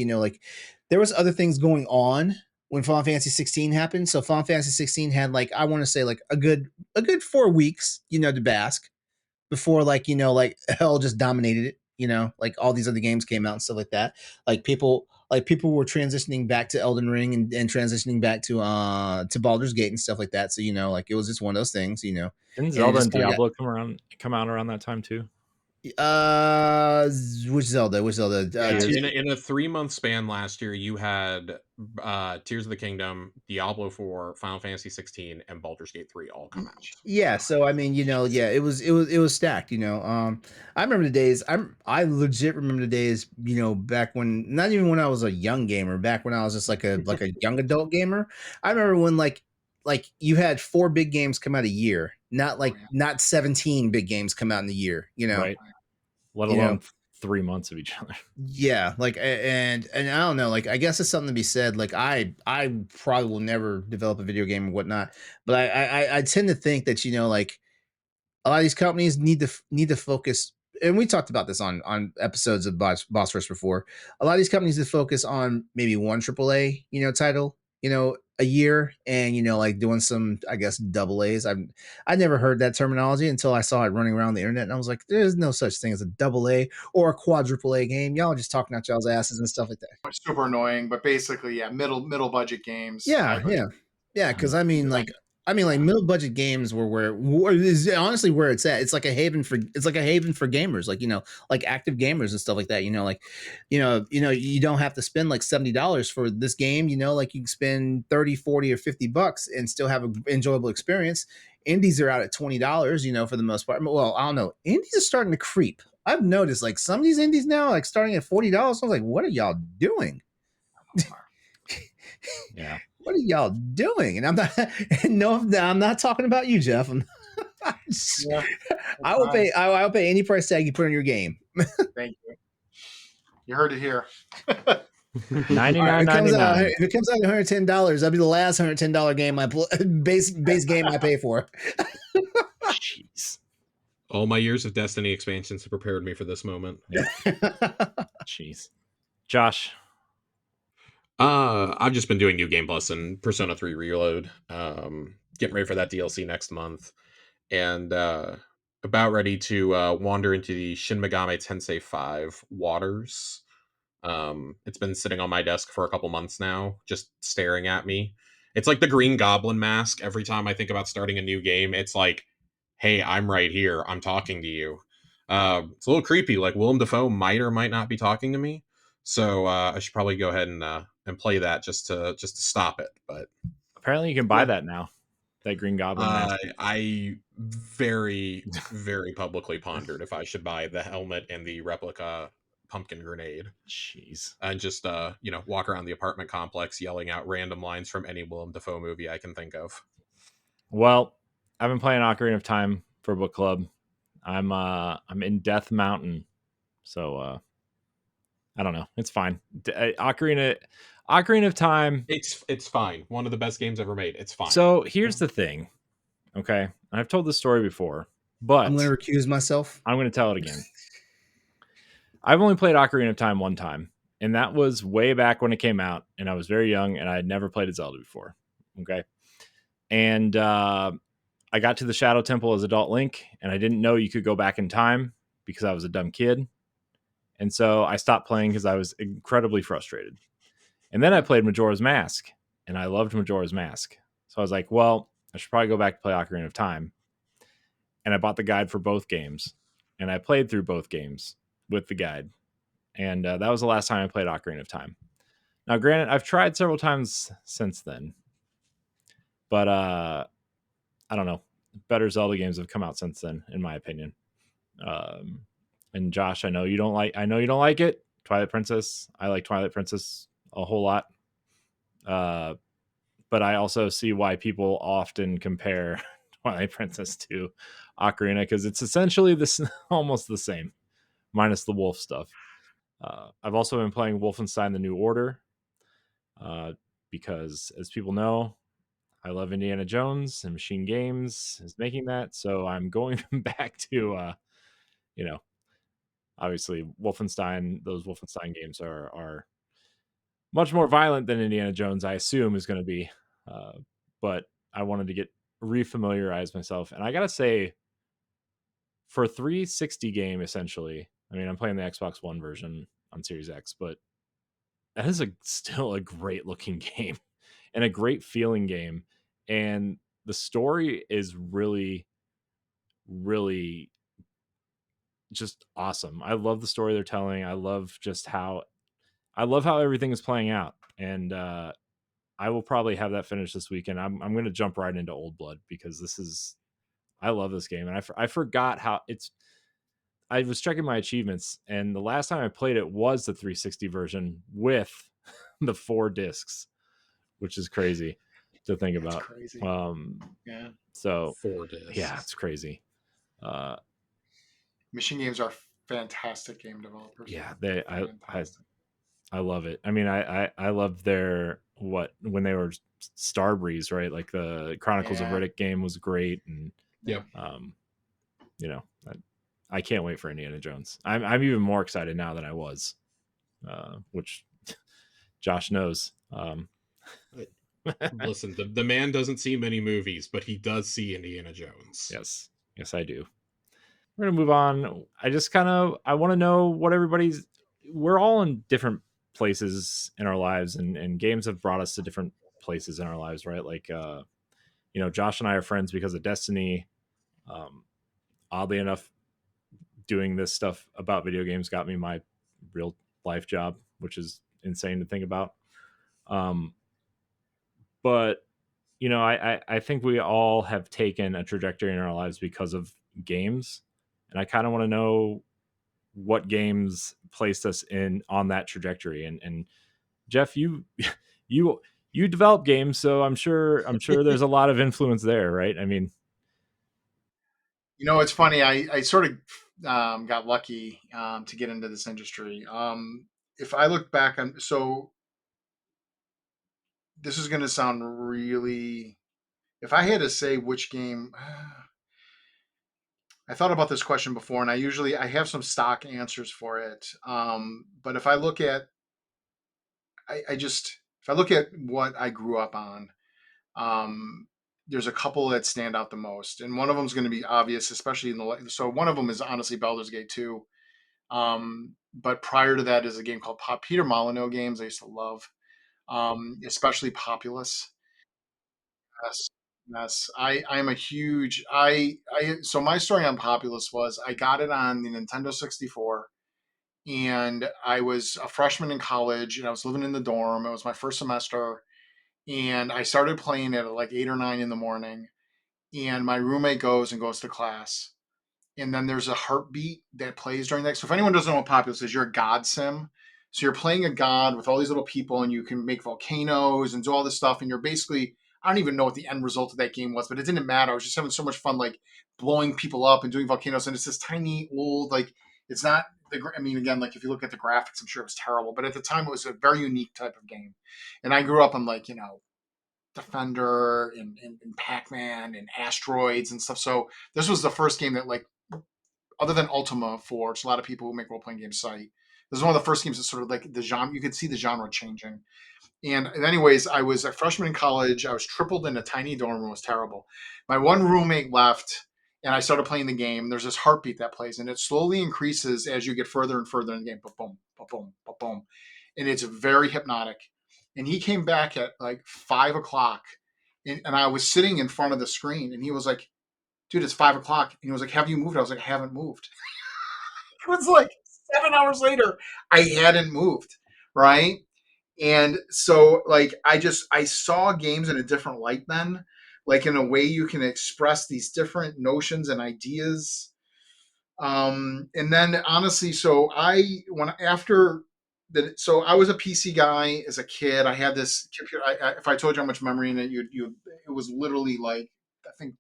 there was other things going on when Final Fantasy 16 happened. So Final Fantasy 16 had like, I want to say like a good 4 weeks, to bask before like hell just dominated it. Like all these other games came out and stuff like that. Like people were transitioning back to Elden Ring and transitioning back to Baldur's Gate and stuff like that. So like it was just one of those things. Didn't Zelda and Diablo come out around that time too? Which Zelda? In a 3-month span last year, you had Tears of the Kingdom, Diablo 4, Final Fantasy 16, and Baldur's Gate 3 all come out. Yeah, so I mean, it was stacked. I remember the days. I legit remember the days. Back when, not even when I was a young gamer, back when I was just like a young adult gamer. I remember when like you had 4 big games come out a year, not 17 big games come out in a year. Right. Let alone 3 months of each other. Yeah, like and I don't know, like I guess it's something to be said. Like I probably will never develop a video game or whatnot, but I tend to think that like a lot of these companies need to focus. And we talked about this on episodes of Boss Rush before. A lot of these companies need to focus on maybe one AAA title a year, and like doing some, I guess, double A's. I never heard that terminology until I saw it running around the internet, and I was like, there's no such thing as a double A or a quadruple A game. Y'all just talking out y'all's asses and stuff like that. Super annoying, but basically, yeah, middle budget games. Yeah, because I mean, like I mean, like middle budget games where is honestly where it's at. It's like a haven for gamers, like like active gamers and stuff like that. You don't have to spend like $70 for this game. Like you can spend 30, 40, or $50 and still have an enjoyable experience. Indies are out at $20, for the most part. Well, I don't know. Indies are starting to creep. I've noticed like some of these indies now, like starting at $40. I was like, what are y'all doing? Yeah. What are y'all doing? And I'm not talking about you, Jeff. I will pay. I will pay any price tag you put on your game. Thank you. You heard it here. $99.99. If it comes out at $110, that'll be the last $110 game base game I pay for. Jeez. All my years of Destiny expansions have prepared me for this moment. Yeah. Jeez. Josh. I've just been doing New Game Plus and Persona 3 Reload. Getting ready for that DLC next month. And about ready to wander into the Shin Megami Tensei 5 waters. It's been sitting on my desk for a couple months now, just staring at me. It's like the Green Goblin mask. Every time I think about starting a new game, it's like, hey, I'm right here. I'm talking to you. It's a little creepy. Like Willem Dafoe might or might not be talking to me. So I should probably go ahead and play that just to stop it. But apparently you can buy that now. That Green Goblin mask. I very, very publicly pondered if I should buy the helmet and the replica pumpkin grenade. Jeez. And just walk around the apartment complex yelling out random lines from any Willem Dafoe movie I can think of. Well, I've been playing Ocarina of Time for book club. I'm in Death Mountain. So I don't know. It's fine. Ocarina of Time. It's fine. One of the best games ever made. It's fine. So here's the thing. Okay. I've told this story before, but I'm going to recuse myself. I'm going to tell it again. I've only played Ocarina of Time one time, and that was way back when it came out, and I was very young, and I had never played a Zelda before. Okay. And I got to the Shadow Temple as adult Link, and I didn't know you could go back in time because I was a dumb kid. And so I stopped playing because I was incredibly frustrated. And then I played Majora's Mask, and I loved Majora's Mask. So I was like, well, I should probably go back to play Ocarina of Time. And I bought the guide for both games, and I played through both games with the guide. And that was the last time I played Ocarina of Time. Now, granted, I've tried several times since then, but I don't know. Better Zelda games have come out since then, in my opinion. And Josh, I know you don't like it. Twilight Princess. I like Twilight Princess a whole lot. But I also see why people often compare Twilight Princess to Ocarina, because it's essentially almost the same, minus the wolf stuff. I've also been playing Wolfenstein: The New Order, because as people know, I love Indiana Jones, and Machine Games is making that. So I'm going back to, obviously Wolfenstein. Those Wolfenstein games are much more violent than Indiana Jones, I assume, is going to be. But I wanted to get refamiliarize myself. And I got to say, for a 360 game, essentially, I mean, I'm playing the Xbox One version on Series X, but that is still a great looking game and a great feeling game. And the story is really, really just awesome. I love the story they're telling. I love how everything is playing out. And I will probably have that finished this weekend. I'm going to jump right into Old Blood because I love this game. And I forgot how I was checking my achievements, and the last time I played it was the 360 version with the 4 discs, which is crazy to think about. Crazy. Yeah. So 4 discs. Yeah, it's crazy. Machine Games are fantastic game developers. Yeah, I love it. I mean, I love their when they were Starbreeze, right? Like the Chronicles of Riddick game was great, and I can't wait for Indiana Jones. I'm even more excited now than I was, which Josh knows. Listen, the man doesn't see many movies, but he does see Indiana Jones. Yes, I do. We're gonna move on. I want to know what we're all in different places in our lives, and games have brought us to different places in our lives, right? Like Josh and I are friends because of Destiny. Oddly enough, doing this stuff about video games got me my real life job, which is insane to think about. But I think we all have taken a trajectory in our lives because of games, and I kind of want to know what games placed us in on that trajectory. And Jeff, you you develop games, so I'm sure there's a lot of influence there, right? I mean, It's funny. I sort of got lucky to get into this industry. If I look back on, so this is going to sound really, if I had to say which game, I thought about this question before, and I have some stock answers for it. But if I look at, if I look at what I grew up on, there's a couple that stand out the most, and one of them is going to be obvious, especially in the. So one of them is honestly Baldur's Gate 2. But prior to that is a game called Peter Molyneux games I used to love, especially Populous. Yes, yes. I'm a huge so my story on Populous was I got it on the Nintendo 64, and I was a freshman in college and I was living in the dorm. It was my first semester, and I started playing it at like 8 or 9 in the morning. And my roommate goes to class, and then there's a heartbeat that plays during that. So if anyone doesn't know what Populous is, you're a god sim. So you're playing a god with all these little people, and you can make volcanoes and do all this stuff. And you're basically, I don't even know what the end result of that game was, but it didn't matter. I was just having so much fun, like blowing people up and doing volcanoes. And it's this tiny old, like it's not. I mean, again, like if you look at the graphics, I'm sure it was terrible, but at the time it was a very unique type of game. And I grew up on like Defender and Pac-Man and Asteroids and stuff. So this was the first game that like other than Ultima, for which a lot of people who make role playing games cite. This is one of the first games that sort of like the genre. You could see the genre changing. And anyways, I was a freshman in college. I was tripled in a tiny dorm room. It was terrible. My one roommate left, and I started playing the game. There's this heartbeat that plays, and it slowly increases as you get further and further in the game. Boom, boom, boom, boom, boom, and it's very hypnotic. And he came back at like 5 o'clock, and I was sitting in front of the screen, and he was like, "Dude, it's 5 o'clock." And he was like, "Have you moved?" I was like, "I haven't moved." It was like 7 hours later, I hadn't moved, right? And so like I saw games in a different light then, like in a way you can express these different notions and ideas. And then honestly, so I when after that, so I was a PC guy as a kid. I had this computer. If I told you how much memory in it, you it was literally like I think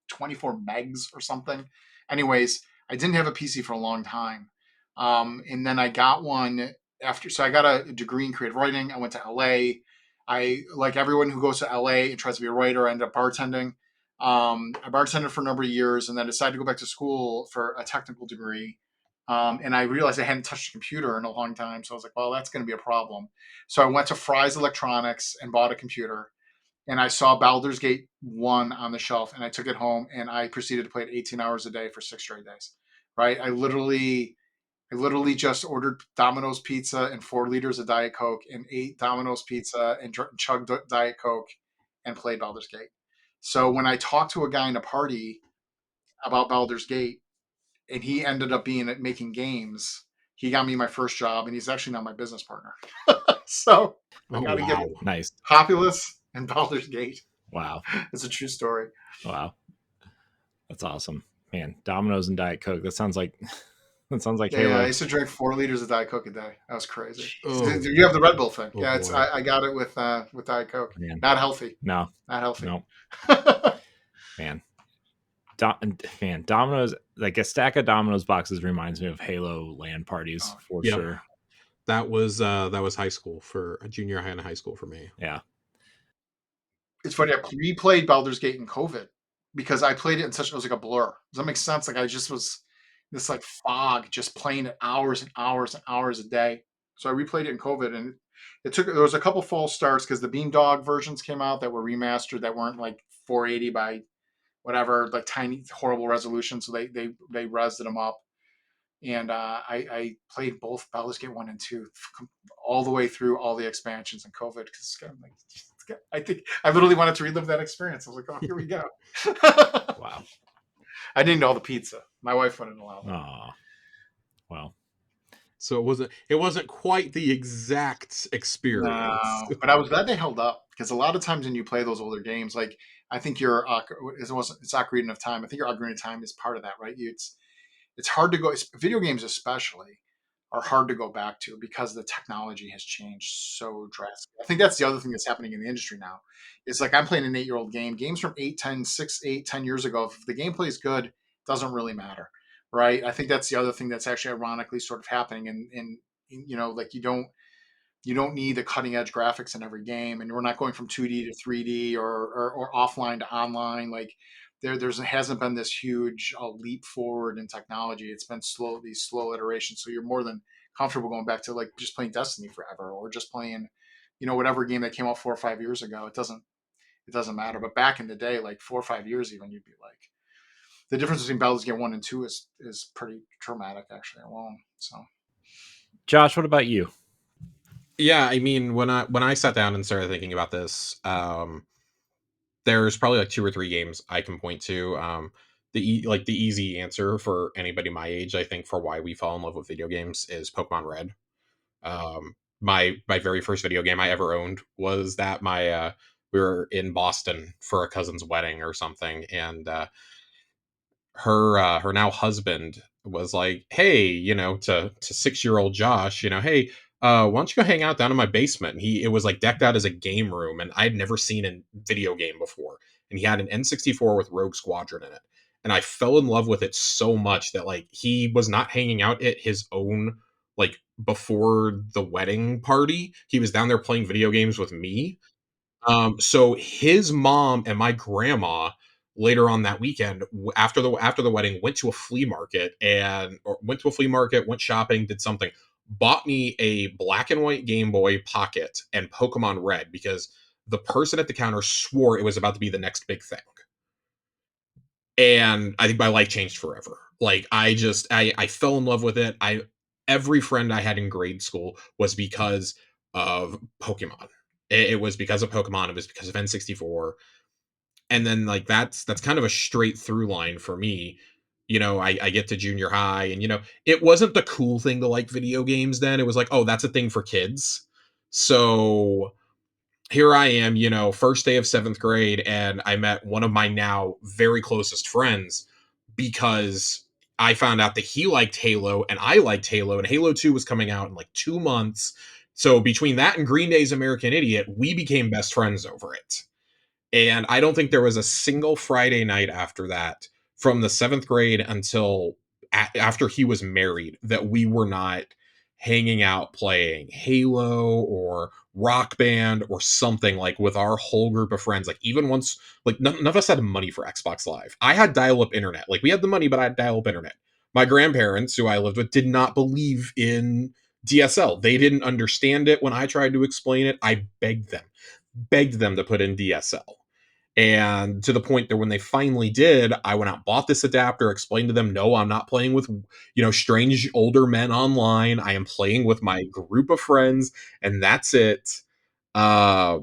24 megs or something. Anyways, I didn't have a PC for a long time. And then I got one after, so I got a degree in creative writing. I went to LA. I, like everyone who goes to LA and tries to be a writer, I ended up bartending. I bartended for a number of years and then decided to go back to school for a technical degree. And I realized I hadn't touched a computer in a long time. So I was like, well, that's going to be a problem. So I went to Fry's Electronics and bought a computer, and I saw Baldur's Gate 1 on the shelf, and I took it home and I proceeded to play it 18 hours a day for 6 straight days. Right? I literally just ordered Domino's pizza and 4 liters of Diet Coke and ate Domino's pizza and chugged Diet Coke and played Baldur's Gate. So when I talked to a guy in a party about Baldur's Gate, and he ended up being at making games, he got me my first job, and he's actually now my business partner. So I got to give it nice. Populous and Baldur's Gate. Wow. It's a true story. Wow. That's awesome. Man, Domino's and Diet Coke. That sounds like Halo. Yeah, I used to drink 4 liters of Diet Coke a day. That was crazy. Oh. You have the Red Bull thing. Yeah, it's I got it with Diet Coke. Man. Not healthy. No. Not healthy. No. Man. Domino's, like a stack of Domino's boxes reminds me of Halo LAN parties for sure. That was high school, for a junior high and high school for me. Yeah. It's funny. I replayed Baldur's Gate in COVID because I played it in it was like a blur. Does that make sense? Like I just was this like fog, just playing it hours and hours and hours a day. So I replayed it in COVID, and there was a couple false starts because the Beamdog versions came out that were remastered that weren't like 480 by whatever, like tiny horrible resolution. So they rezzed them up, and I played both Baldur's Gate 1 and 2 all the way through all the expansions in COVID because it's I think I literally wanted to relive that experience. I was like, oh, here we go. Wow. I didn't know the pizza. My wife wouldn't allow that. Oh, well. So it wasn't quite the exact experience. No, but I was glad they held up because a lot of times when you play those older games, like I think your it's Ocarina of Time. I think your Ocarina of Time is part of that, right? It's hard to go. Video games especially are hard to go back to because the technology has changed so drastically. I think that's the other thing that's happening in the industry now. It's like I'm playing an 8-year-old game. Games from 10 years ago. If the gameplay is good, it doesn't really matter, right? I think that's the other thing that's actually ironically sort of happening. And like you don't need the cutting edge graphics in every game, and we're not going from 2D to 3D or offline to online. Like there's hasn't been this huge leap forward in technology. It's been these slow iterations. So you're more than comfortable going back to like just playing Destiny forever or just playing, whatever game that came out 4 or 5 years ago. It doesn't matter. But back in the day, like 4 or 5 years even, you'd be like, the difference between Baldur's Gate 1 and 2 is pretty traumatic actually alone. So, Josh, what about you? Yeah, I mean, when I sat down and started thinking about this, there's probably like 2 or 3 games I can point to. The easy answer for anybody my age, I think, for why we fell in love with video games is Pokemon Red. My very first video game I ever owned was that. We were in Boston for a cousin's wedding or something, and her now husband was like, hey, to 6-year-old Josh, hey, why don't you go hang out down in my basement? And it was like decked out as a game room, and I'd never seen a video game before. And he had an N64 with Rogue Squadron in it. And I fell in love with it so much that like he was not hanging out at his own, like, before the wedding party. He was down there playing video games with me. So his mom and my grandma later on that weekend, after the wedding, went to a flea market went shopping, did something, bought me a black and white Game Boy Pocket and Pokemon Red because the person at the counter swore it was about to be the next big thing. And I think my life changed forever. Like I fell in love with it. Every friend I had in grade school was because of Pokemon. It was because of Pokemon. It was because of N64. And then like that's kind of a straight through line for me. I get to junior high, and it wasn't the cool thing to like video games then. It was like, oh, that's a thing for kids. So here I am, first day of 7th grade, and I met one of my now very closest friends because I found out that he liked Halo and I liked Halo, and Halo 2 was coming out in like 2 months. So between that and Green Day's American Idiot, we became best friends over it. And I don't think there was a single Friday night after that, from the 7th grade until after he was married, that we were not hanging out playing Halo or Rock Band or something, like with our whole group of friends. Like even once, like none of us had money for Xbox Live. I had dial-up internet. Like we had the money, but I had dial-up internet. My grandparents, who I lived with, did not believe in DSL. They didn't understand it when I tried to explain it. I begged them to put in DSL. And to the point that when they finally did, I went out, bought this adapter, explained to them, no, I'm not playing with, strange older men online. I am playing with my group of friends, and that's it. But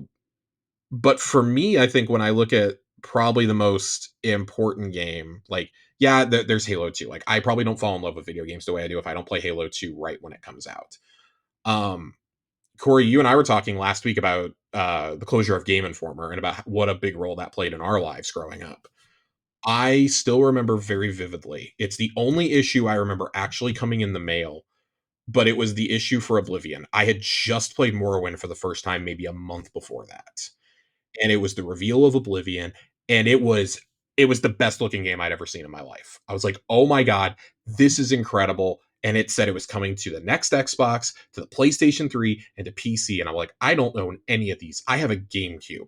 for me, I think when I look at probably the most important game, like, yeah, there's Halo 2. Like, I probably don't fall in love with video games the way I do if I don't play Halo 2 right when it comes out. Corey, you and I were talking last week about the closure of Game Informer and about what a big role that played in our lives growing up. I still remember very vividly. It's the only issue I remember actually coming in the mail, but it was the issue for Oblivion. I had just played Morrowind for the first time maybe a month before that. And it was the reveal of Oblivion, and it was the best looking game I'd ever seen in my life. I was like, oh my God, this is incredible. And it said it was coming to the next Xbox, to the PlayStation 3, and to PC. And I'm like, I don't own any of these. I have a GameCube.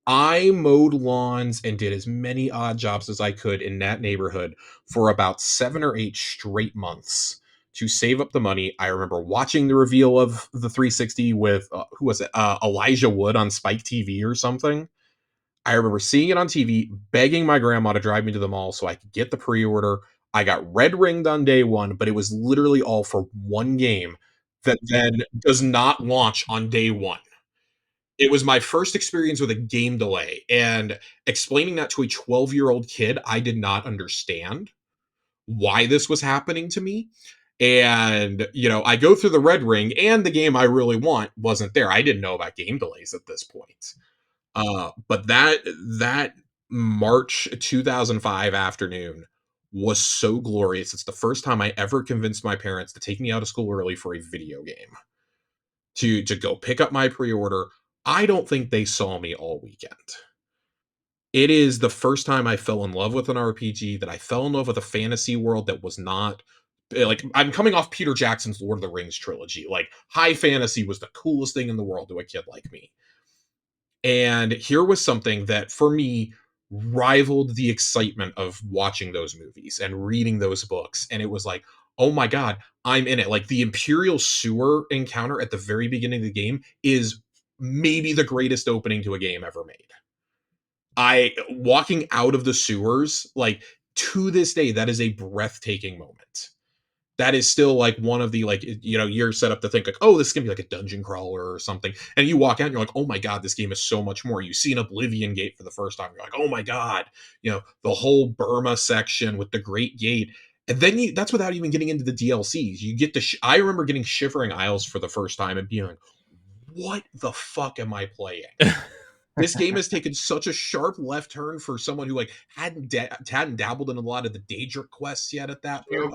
I mowed lawns and did as many odd jobs as I could in that neighborhood for about 7 or 8 straight months to save up the money. I remember watching the reveal of the 360 with, who was it? Elijah Wood on Spike TV or something. I remember seeing it on TV, begging my grandma to drive me to the mall so I could get the pre-order. I got red ringed on day one, but it was literally all for one game that then does not launch on day one. It was my first experience with a game delay, and explaining that to a 12-year-old kid, I did not understand why this was happening to me. And, I go through the red ring, and the game I really want wasn't there. I didn't know about game delays at this point. But that March 2005 afternoon was so glorious. It's the first time I ever convinced my parents to take me out of school early for a video game, to go pick up my pre-order. I don't think they saw me all weekend. It is the first time I fell in love with an RPG, that I fell in love with a fantasy world that was not like, I'm coming off Peter Jackson's Lord of the Rings trilogy. Like, high fantasy was the coolest thing in the world to a kid like me. And here was something that, for me, rivaled the excitement of watching those movies and reading those books. And it was like, oh my God, I'm in it. Like, the Imperial Sewer encounter at the very beginning of the game is maybe the greatest opening to a game ever made. Walking out of the sewers, like, to this day, that is a breathtaking moment. That is still like one of the, like, you're set up to think like, oh, this is gonna be like a dungeon crawler or something, and you walk out and you're like, oh my God, this game is so much more. You see an Oblivion Gate for the first time, you're like, oh my God, the whole Burma section with the Great Gate. And then that's without even getting into the DLCs. You get I remember getting Shivering Isles for the first time and being like, what the fuck am I playing? This game has taken such a sharp left turn for someone who, like, hadn't dabbled in a lot of the Daedric quests yet at that point.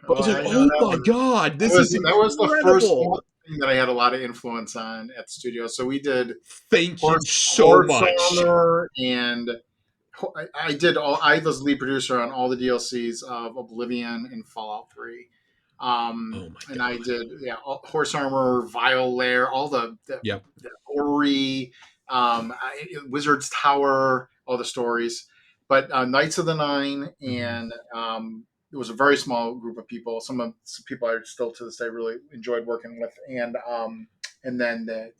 I was like, oh my God, this is incredible. That was the first thing that I had a lot of influence on at the studio. So we did Thank you so much. And I was lead producer on all the DLCs of Oblivion and Fallout 3. And I did Horse Armor, Vile Lair, all the Ori, Wizard's Tower, all the stories. But Knights of the Nine, and it was a very small group of people. Some people I still to this day really enjoyed working with, and then the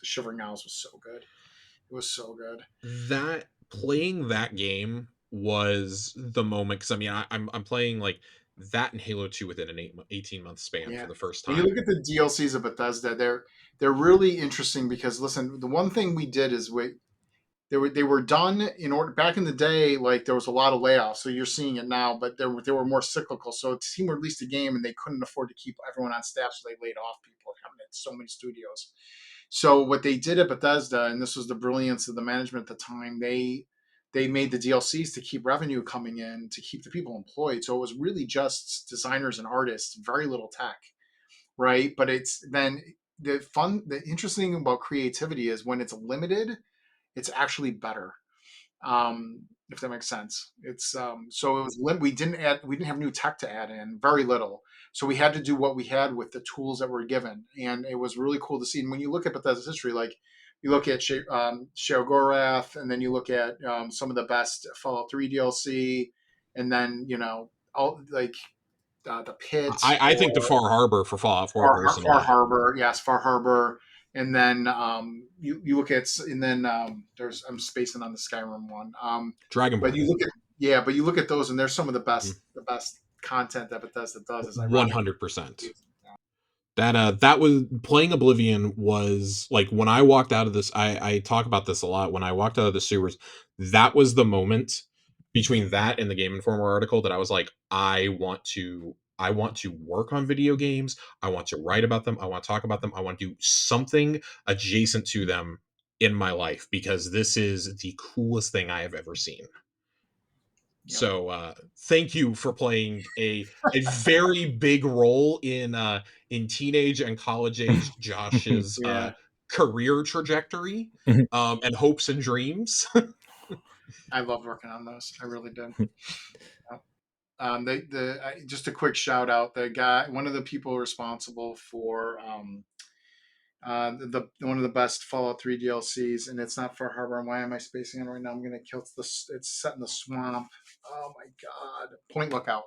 Shivering Isles was so good. It was so good. That playing that game was the moment, because I mean, I'm playing like that and Halo 2 within an 18-month span for the first time. When you look at the DLCs of Bethesda, they're really interesting, because listen, the one thing we did is they were done in order. Back in the day, like, there was a lot of layoffs, so you're seeing it now, but they were more cyclical. So a team released a game and they couldn't afford to keep everyone on staff, so they laid off people. Having at so many studios. So what they did at Bethesda, and this was the brilliance of the management at the time, they made the DLCs to keep revenue coming in, to keep the people employed. So it was really just designers and artists, very little tech, right? But it's then the interesting thing about creativity is when it's limited, it's actually better. If that makes sense. It's so it was we didn't have new tech to add in, very little. So we had to do what we had with the tools that were given, and it was really cool to see. And when you look at Bethesda's history, like you look at Sheogorath, and then you look at some of the best Fallout 3 DLC, and then all like the pit. I think the Far Harbor for Fallout 4 personally. Far Harbor, yes, Far Harbor. And then you look at, and then I'm spacing on the Skyrim one. Dragonborn. But you look at those, and there's some of the best content that Bethesda does. Is 100%. That was playing Oblivion was like, when I walked out of this, I talk about this a lot. When I walked out of the sewers, that was the moment between that and the Game Informer article that I was like, I want to work on video games. I want to write about them. I want to talk about them. I want to do something adjacent to them in my life, because this is the coolest thing I have ever seen. Yep. So thank you for playing a very big role in teenage and college age Josh's career trajectory and hopes and dreams. I loved working on those. I really did. Just a quick shout out. One of the people responsible for one of the best Fallout 3 DLCs, and it's not Far Harbor. And why am I spacing on right now? I'm gonna kill it's set in the swamp. Oh my God! Point Lookout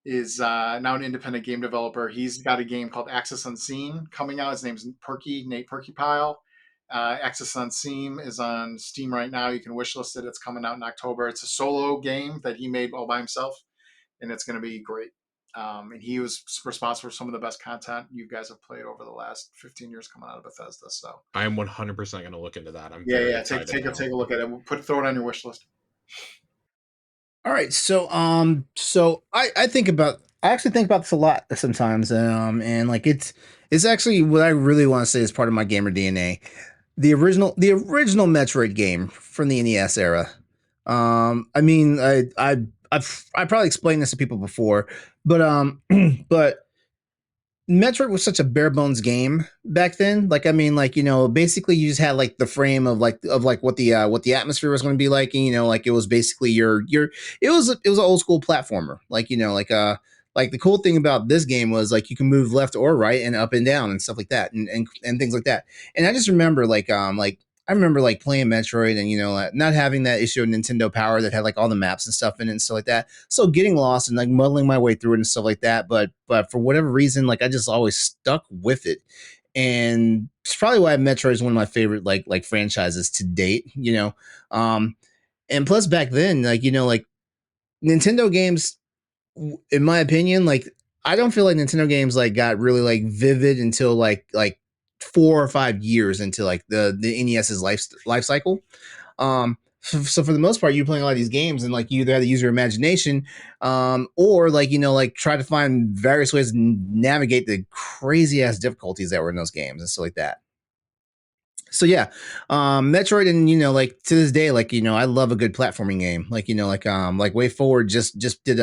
is now an independent game developer. He's got a game called Access Unseen coming out. His name's Nate Perkypile. Access Unseen is on Steam right now. You can wishlist it. It's coming out in October. It's a solo game that he made all by himself, and it's going to be great. And he was responsible for some of the best content you guys have played over the last 15 years coming out of Bethesda. So I am 100% going to look into that. I'm yeah, very yeah. excited Take now. a look at it. Throw it on your wish list. All right, so I actually think about this a lot sometimes, and like it's actually what I really want to say is part of my gamer DNA. The original Metroid game from the NES era. I mean, I probably explained this to people before, but but Metroid was such a bare bones game back then. Like, I mean, like, basically you just had like the frame of like what the atmosphere was going to be like. And, like it was basically it was an old school platformer. Like, like the cool thing about this game was like you can move left or right and up and down and stuff like that and things like that. And I just remember like I remember like playing Metroid and not having that issue of Nintendo Power that had like all the maps and stuff in it and stuff like that. So getting lost and like muddling my way through it and stuff like that. But for whatever reason, like I just always stuck with it. And it's probably why Metroid is one of my favorite like franchises to date. And plus back then, like Nintendo games, in my opinion, like I don't feel like Nintendo games like got really like vivid until like 4 or 5 years into like the NES's life cycle. So for the most part, you're playing a lot of these games, and like you either had to use your imagination, or like like try to find various ways to navigate the crazy ass difficulties that were in those games and stuff like that. So yeah, Metroid, and like to this day, like I love a good platforming game. Like Way Forward just did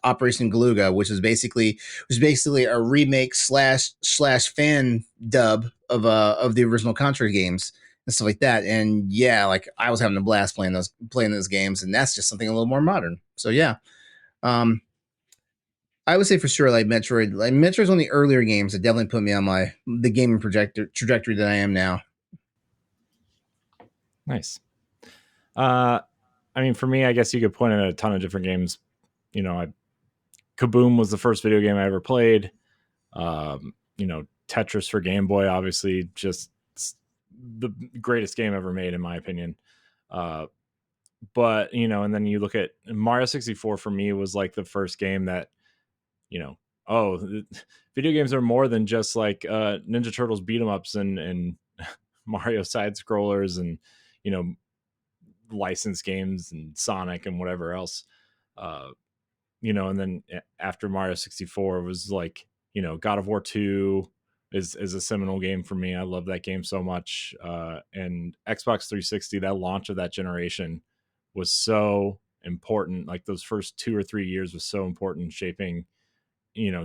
Operation Galuga, which is basically a remake slash fan dub of the original Contra games and stuff like that. And yeah, like I was having a blast playing those games, and that's just something a little more modern. So yeah, um, I would say for sure like Metroid. Like Metroid's one of the earlier games that definitely put me on the gaming trajectory that I am now. Nice. I mean, for me, I guess you could point at a ton of different games. Kaboom was the first video game I ever played. Tetris for Game Boy, obviously, just the greatest game ever made, in my opinion. But and then you look at Mario 64. For me, was like the first game that oh, video games are more than just like Ninja Turtles beat 'em ups and Mario side scrollers and you know licensed games and Sonic and whatever else. Uh, and then after Mario 64 was like, God of War 2 is a seminal game for me. I love that game so much. And Xbox 360, that launch of that generation was so important. Like those first 2 or 3 years was so important shaping,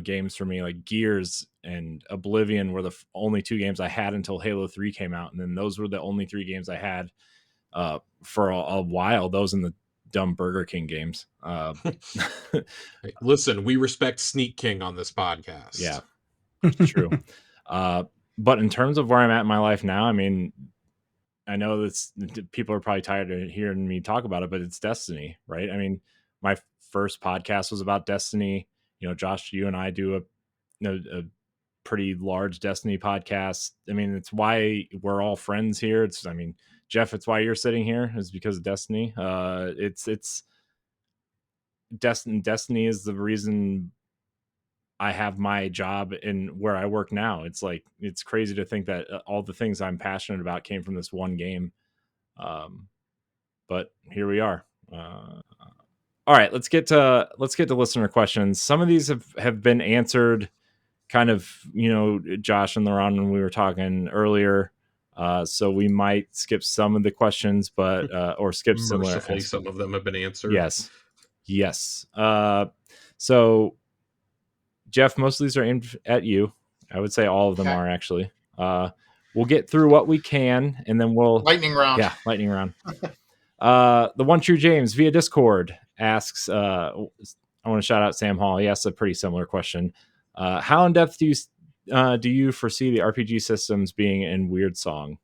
games for me. Like Gears and Oblivion were the only two games I had until Halo 3 came out. And then those were the only three games I had for a while. Those in the dumb Burger King games. Listen, we respect Sneak King on this podcast. Yeah, it's true. But in terms of where I'm at in my life now, I mean, I know that people are probably tired of hearing me talk about it, but it's Destiny, right? I mean, my first podcast was about Destiny. Josh, you and I do a pretty large Destiny podcast. I mean, it's why we're all friends here. I mean, Jeff, it's why you're sitting here is because of Destiny. It's Destiny is the reason I have my job in where I work now. It's like it's crazy to think that all the things I'm passionate about came from this one game. But here we are. All right, let's get to listener questions. Some of these have been answered, kind of, Josh and LeRon when we were talking earlier. So we might skip some of the questions, but or skip mercifully some of them have been answered. Yes. So Jeff, most of these are aimed at you. I would say all of them are actually. We'll get through what we can, and then we'll lightning round. Yeah, lightning round. The One True James via Discord asks, I want to shout out Sam Hall. He asked a pretty similar question. How in depth do you foresee the RPG systems being in Wyrdsong?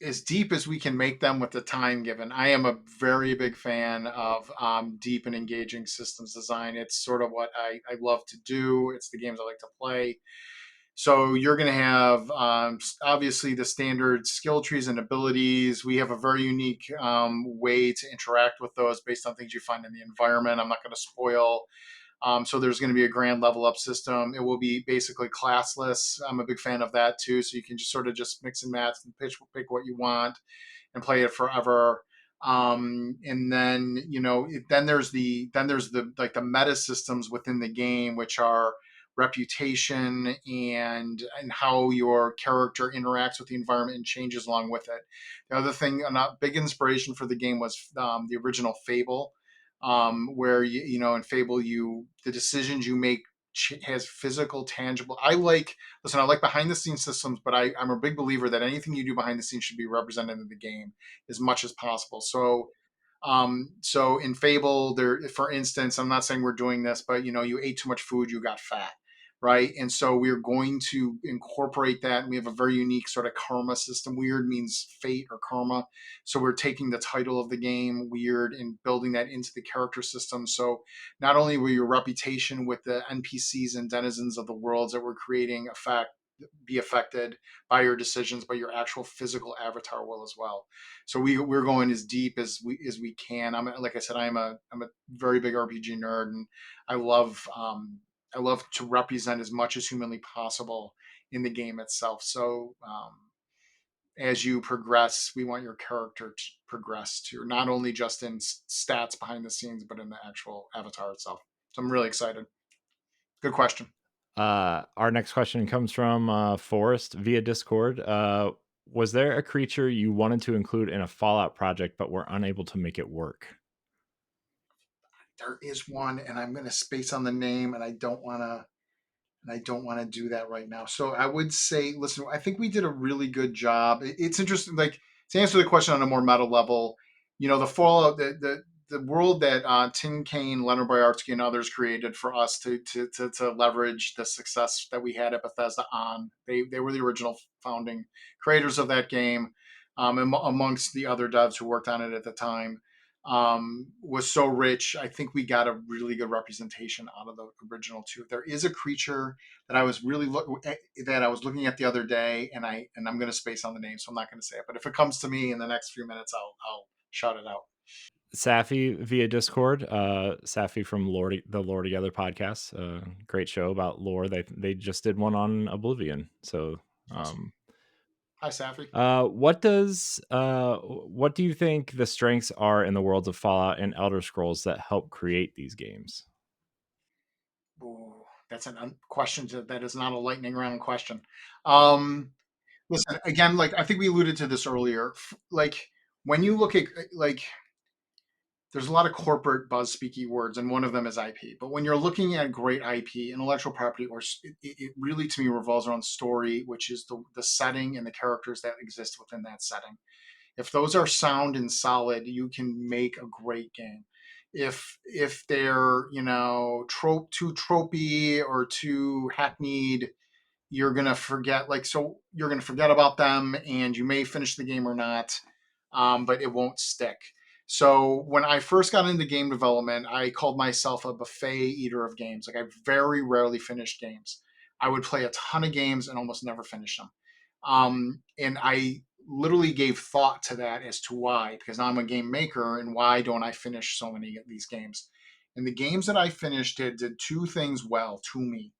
As deep as we can make them with the time given. I am a very big fan of deep and engaging systems design. It's sort of what I love to do. It's the games I like to play. So you're going to have obviously the standard skill trees and abilities. We have a very unique way to interact with those based on things you find in the environment. I'm not going to spoil. So there's going to be a grand level up system. It will be basically classless. I'm a big fan of that too. So you can just sort of just mix and match and pick what you want and play it forever. And then then there's the like the meta systems within the game, which are reputation and how your character interacts with the environment and changes along with it. The other thing, a big inspiration for the game was the original Fable, where in Fable the decisions you make has physical, tangible. I like behind the scenes systems, but I'm a big believer that anything you do behind the scenes should be represented in the game as much as possible. So in Fable, there, for instance, I'm not saying we're doing this, but you ate too much food, you got fat, right? And so we're going to incorporate that. And we have a very unique sort of karma system. Weird means fate or karma. So we're taking the title of the game, Weird, and building that into the character system. So not only will your reputation with the NPCs and denizens of the worlds that we're creating be affected by your decisions, but your actual physical avatar will as well. So we're going as deep as we can. Like I said, I'm a very big RPG nerd, and I love to represent as much as humanly possible in the game itself. So as you progress, we want your character to progress to not only just in stats behind the scenes, but in the actual avatar itself. So I'm really excited. Good question. Our next question comes from Forrest via Discord. Was there a creature you wanted to include in a Fallout project but were unable to make it work? There is one, and I'm going to space on the name, and I don't want to do that right now. So I would say, listen, I think we did a really good job. It's interesting, like, to answer the question on a more meta level, the Fallout, the world that Tim Kaine, Leonard Boyarsky, and others created for us to leverage the success that we had at Bethesda on. They were the original founding creators of that game, amongst the other devs who worked on it at the time. Was so rich. I think we got a really good representation out of the original too. There is a creature that I was really looking at the other day, and I'm going to space on the name, so I'm not going to say it. But if it comes to me in the next few minutes, I'll shout it out. Safi via Discord. Safi from the Lore Together podcast. Great show about lore. They just did one on Oblivion. So Hi, Safi. What do you think the strengths are in the worlds of Fallout and Elder Scrolls that help create these games? Ooh, that's a question that is not a lightning round question. Listen, again, like I think we alluded to this earlier. Like when you look at there's a lot of corporate buzz speaky words, and one of them is IP. But when you're looking at great IP, intellectual property, or it really to me revolves around story, which is the setting and the characters that exist within that setting. If those are sound and solid, you can make a great game. If they're too tropey or too hackneyed, you're gonna forget. You're gonna forget about them, and you may finish the game or not, but it won't stick. So when I first got into game development, I called myself a buffet eater of games. Like I very rarely finished games. I would play a ton of games and almost never finish them. And I literally gave thought to that as to why, because I'm a game maker, and why don't I finish so many of these games? And the games that I finished did two things well to me.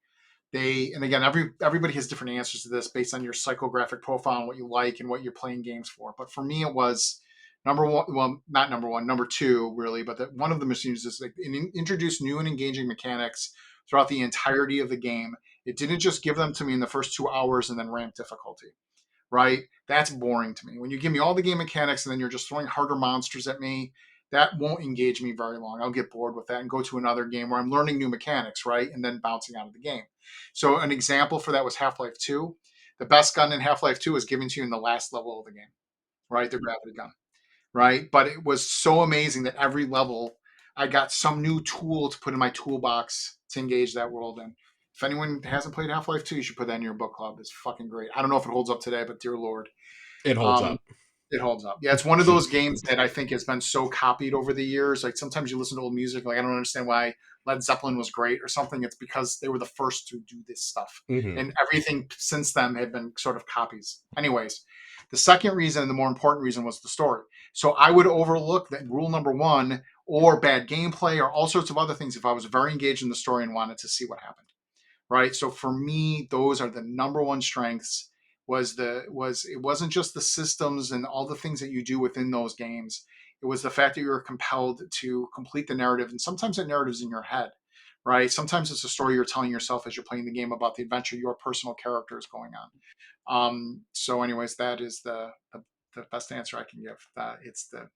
And again, everybody has different answers to this based on your psychographic profile and what you like and what you're playing games for. But for me, it was number one. Well, not number one, number two, really. But that one of the machines is like introduce new and engaging mechanics throughout the entirety of the game. It didn't just give them to me in the first 2 hours and then ramp difficulty. Right? That's boring to me. When you give me all the game mechanics and then you're just throwing harder monsters at me, that won't engage me very long. I'll get bored with that and go to another game where I'm learning new mechanics, right? And then bouncing out of the game. So an example for that was Half-Life 2. The best gun in Half-Life 2 is given to you in the last level of the game, right? The gravity gun, right? But it was so amazing that every level I got some new tool to put in my toolbox to engage that world in. If anyone hasn't played Half-Life 2, you should put that in your book club. It's fucking great. I don't know if it holds up today, but dear Lord. It holds up. It holds up. Yeah, it's one of those games that I think has been so copied over the years. Like sometimes you listen to old music, like I don't understand why Led Zeppelin was great or something. It's because they were the first to do this stuff. And everything since then had been sort of copies. Anyways, the second reason and the more important reason was the story. So I would overlook that rule number one or bad gameplay or all sorts of other things if I was very engaged in the story and wanted to see what happened. Right. So for me, those are the number one strengths. It wasn't just the systems and all the things that you do within those games. It was the fact that you were compelled to complete the narrative, and sometimes that narrative is in your head, right? Sometimes it's a story you're telling yourself as you're playing the game about the adventure your personal character is going on. So, anyways, that is the best answer I can give. It's the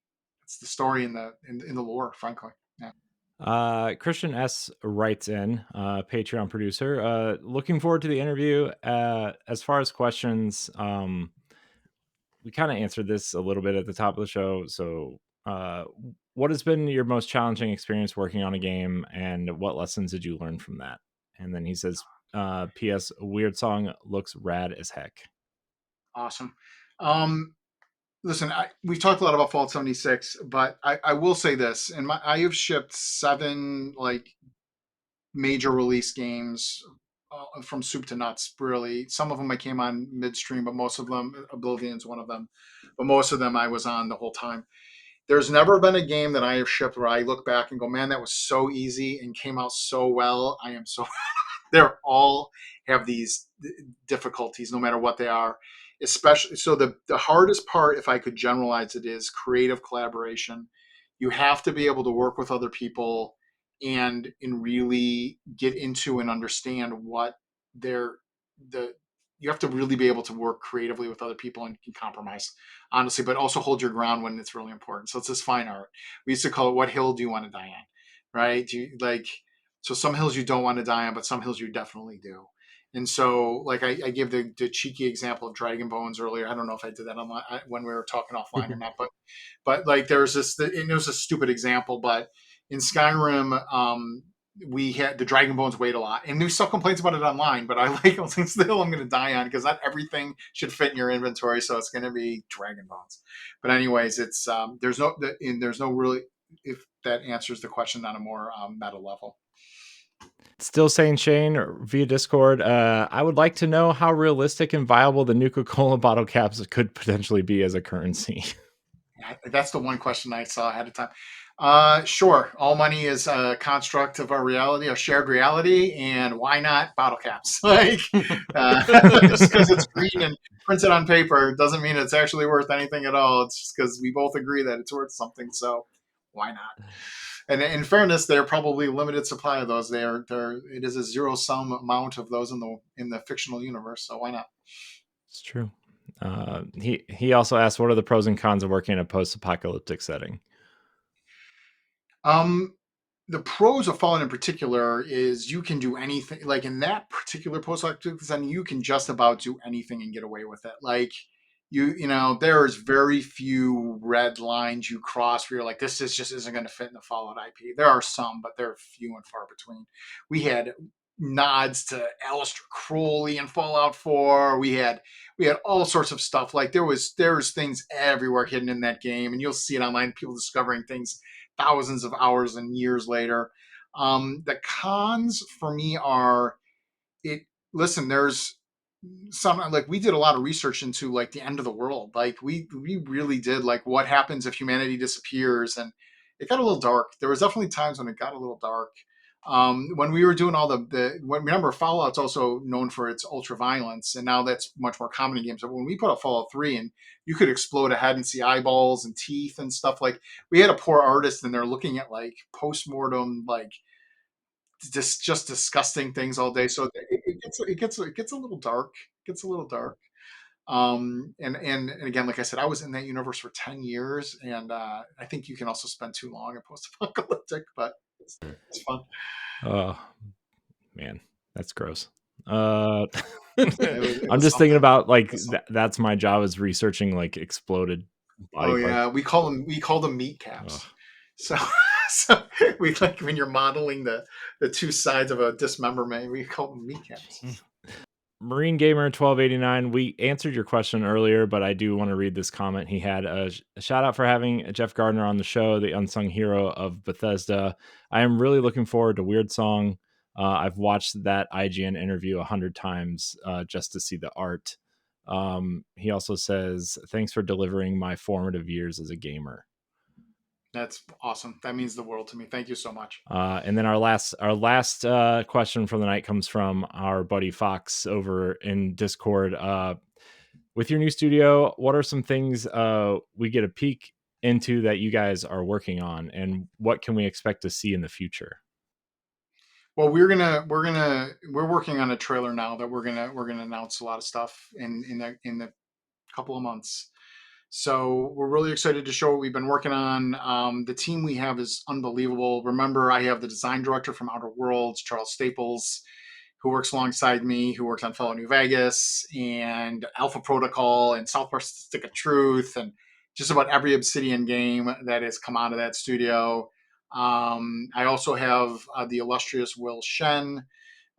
story in the lore, frankly. Yeah. Christian S writes in, Patreon producer, looking forward to the interview. As far as questions, we kind of answered this a little bit at the top of the show. So, what has been your most challenging experience working on a game, and what lessons did you learn from that? And then he says, P.S. Wyrdsong looks rad as heck. Awesome. Listen, we've talked a lot about Fallout 76, but I will say this, and I have shipped 7 like major release games from soup to nuts. Really, some of them I came on midstream, but most of them, Oblivion's one of them, but most of them I was on the whole time. There's never been a game that I have shipped where I look back and go, man, that was so easy and came out so well. I am so they're all have these difficulties no matter what they are, especially so the hardest part, if I could generalize it, is creative collaboration. You have to be able to work with other people and really get into and understand what they're the you have to really be able to work creatively with other people and compromise, honestly, but also hold your ground when it's really important. So it's this fine art. We used to call it, what hill do you want to die on? Right? Do you, like, so some hills you don't want to die on, but some hills you definitely do. And so, like, I gave the cheeky example of Dragon Bones earlier. I don't know if I did that online when we were talking offline or not, but like there was this, and it was a stupid example, but in Skyrim, we had the Dragon Bones weighed a lot, and there's still complaints about it online. But I like it still. I'm going to die on because not everything should fit in your inventory, so it's going to be Dragon Bones. But anyways, it's there's no really, if that answers the question on a more meta level. Still saying Shane via Discord, I would like to know how realistic and viable the Nuka-Cola bottle caps could potentially be as a currency. That's the one question I saw ahead of time. Sure. All money is a construct of our reality, our shared reality, and why not bottle caps? Like, just because it's green and printed on paper doesn't mean it's actually worth anything at all. It's just because we both agree that it's worth something. So why not? And in fairness, they're probably limited supply of those. It is a zero sum amount of those in the fictional universe. So why not? It's true. He also asked, what are the pros and cons of working in a post-apocalyptic setting? The pros of Fallout in particular is you can do anything. Like in that particular post-apocalyptic setting, you can just about do anything and get away with it. Like there's very few red lines you cross where you're like, this just isn't going to fit in the Fallout IP. There are some, but they're few and far between. We had nods to Aleister Crowley in Fallout 4. We had all sorts of stuff. Like there's things everywhere hidden in that game, and you'll see it online. People discovering things thousands of hours and years later. The cons for me are listen, there's some, like, we did a lot of research into like the end of the world. Like we really did, like, what happens if humanity disappears, and it got a little dark. There was definitely times when it got a little dark. When we were doing all remember, Fallout's also known for its ultra violence, and now that's much more common in games. But when we put out Fallout 3 and you could explode a head and see eyeballs and teeth and stuff, like, we had a poor artist and they're looking at like post-mortem, like just disgusting things all day. So it gets a little dark. It gets a little dark. And again, like I said, I was in that universe for 10 years, and I think you can also spend too long in post-apocalyptic, but it's fun. Oh man, that's gross. I'm just thinking about like that's my job, is researching like exploded body parts. Yeah, we call them meat caps. So we, like, when you're modeling the two sides of a dismemberment, we call them meat caps. Marine Gamer 1289, we answered your question earlier, but I do want to read this comment. He had a shout out for having Jeff Gardiner on the show, the unsung hero of Bethesda. I am really looking forward to Wyrdsong. I've watched that IGN interview 100 times just to see the art. He also says, thanks for delivering my formative years as a gamer. That's awesome. That means the world to me. Thank you so much. And then our last question from the night comes from our buddy Fox over in Discord. With your new studio, what are some things we get a peek into that you guys are working on, and what can we expect to see in the future? Well, we're working on a trailer now that we're gonna announce a lot of stuff in the couple of months. So we're really excited to show what we've been working on. The team we have is unbelievable. Remember, I have the design director from Outer Worlds, Charles Staples, who works alongside me, who works on Fallout New Vegas and Alpha Protocol and South Park Stick of Truth and just about every Obsidian game that has come out of that studio. I also have the illustrious Will Shen,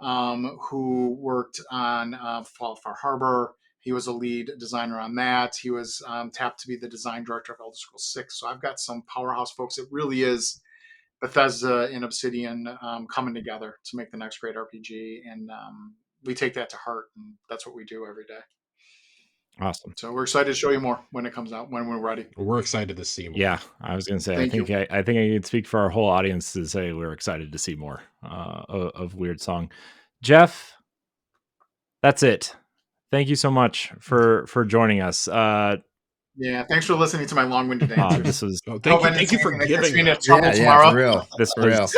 who worked on Fallout Far Harbor. He was a lead designer on that. He was tapped to be the design director of Elder Scrolls 6. So I've got some powerhouse folks. It really is Bethesda and Obsidian coming together to make the next great RPG. And we take that to heart, and that's what we do every day. Awesome. So we're excited to show you more when it comes out, when we're ready. We're excited to see more. Yeah, I was going to say, I think I could speak for our whole audience to say we're excited to see more of Wyrdsong. Jeff, that's it. Thank you so much for joining us. Yeah, thanks for listening to my long-winded answers. This was thank you for giving me for real. This was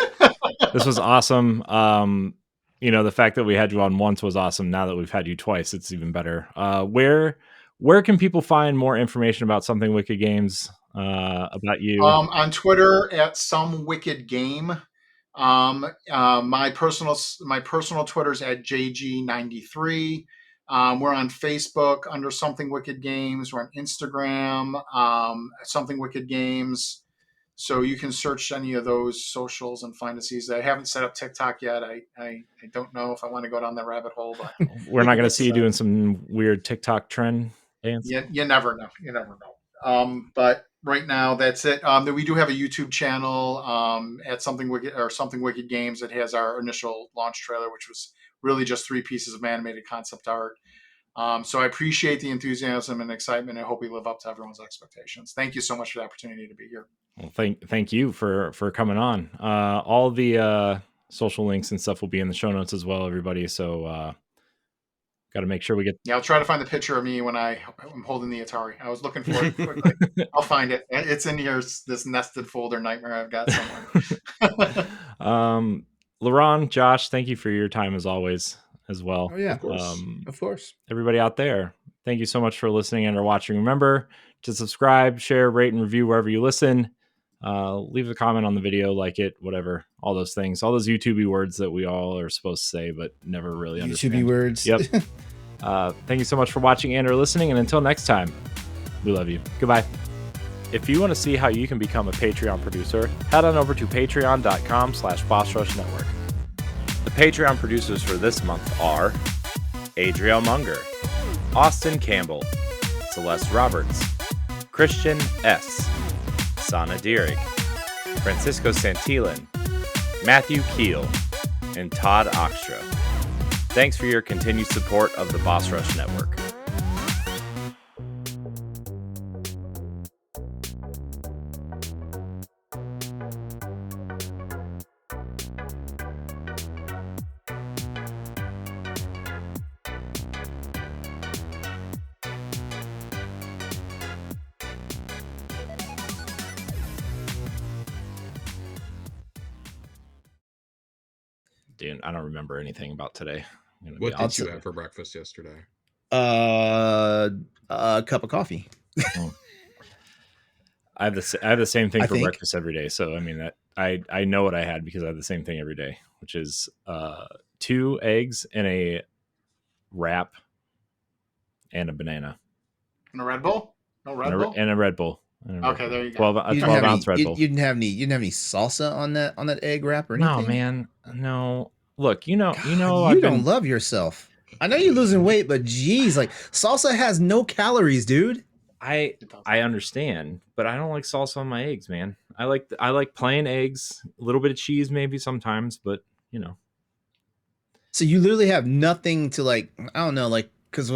awesome. The fact that we had you on once was awesome. Now that we've had you twice, it's even better. Where can people find more information about Something Wicked Games, about you? On Twitter at Some Wicked Game. My personal Twitter's at JG93. We're on Facebook under Something Wicked Games. We're on Instagram, Something Wicked Games. So you can search any of those socials and find us easily. I haven't set up TikTok yet. I don't know if I want to go down the rabbit hole, but we're not going to see you doing some weird TikTok trend dance. You never know. You never know. But right now, that's it. We do have a YouTube channel at Something Wicked Games that has our initial launch trailer, which was really just 3 pieces of animated concept art. So I appreciate the enthusiasm and excitement. I hope we live up to everyone's expectations. Thank you so much for the opportunity to be here. Well, thank you for coming on. All the social links and stuff will be in the show notes as well, everybody. So got to make sure we get. Yeah, I'll try to find the picture of me when I'm holding the Atari. I was looking for it quickly. I'll find it. It's in here. This nested folder nightmare I've got somewhere. LeRon, Josh, thank you for your time as always as well. Oh yeah, of course. Everybody out there, thank you so much for listening and or watching. Remember to subscribe, share, rate, and review wherever you listen. Leave a comment on the video, like it, whatever, all those things, all those YouTube-y words that we all are supposed to say but never really understand. YouTube-y words. Yep. Thank you so much for watching and or listening, and until next time, we love you. Goodbye. If you want to see how you can become a Patreon producer, head on over to patreon.com/BossRushNetwork. The Patreon producers for this month are Adriel Munger, Austin Campbell, Celeste Roberts, Christian S., Sana Dierig, Francisco Santillan, Matthew Keel, and Todd Oxtra. Thanks for your continued support of the Boss Rush Network. Dude, I don't remember anything about today. What did you have for breakfast yesterday? A cup of coffee. I have the same thing for breakfast every day. So I mean that I know what I had because I have the same thing every day, which is 2 eggs in a wrap and a banana. And a Red Bull? No Red Bull? And a Red Bull. Okay, there you go. 12 ounce Red Bull. You didn't have any salsa on that egg wrap or anything? No, man. No. Look, you know, you don't love yourself. I know you're losing weight, but geez, like salsa has no calories, dude. I understand, but I don't like salsa on my eggs, man. I like plain eggs, a little bit of cheese maybe sometimes, but you know. So you literally have nothing to like. I don't know, like because.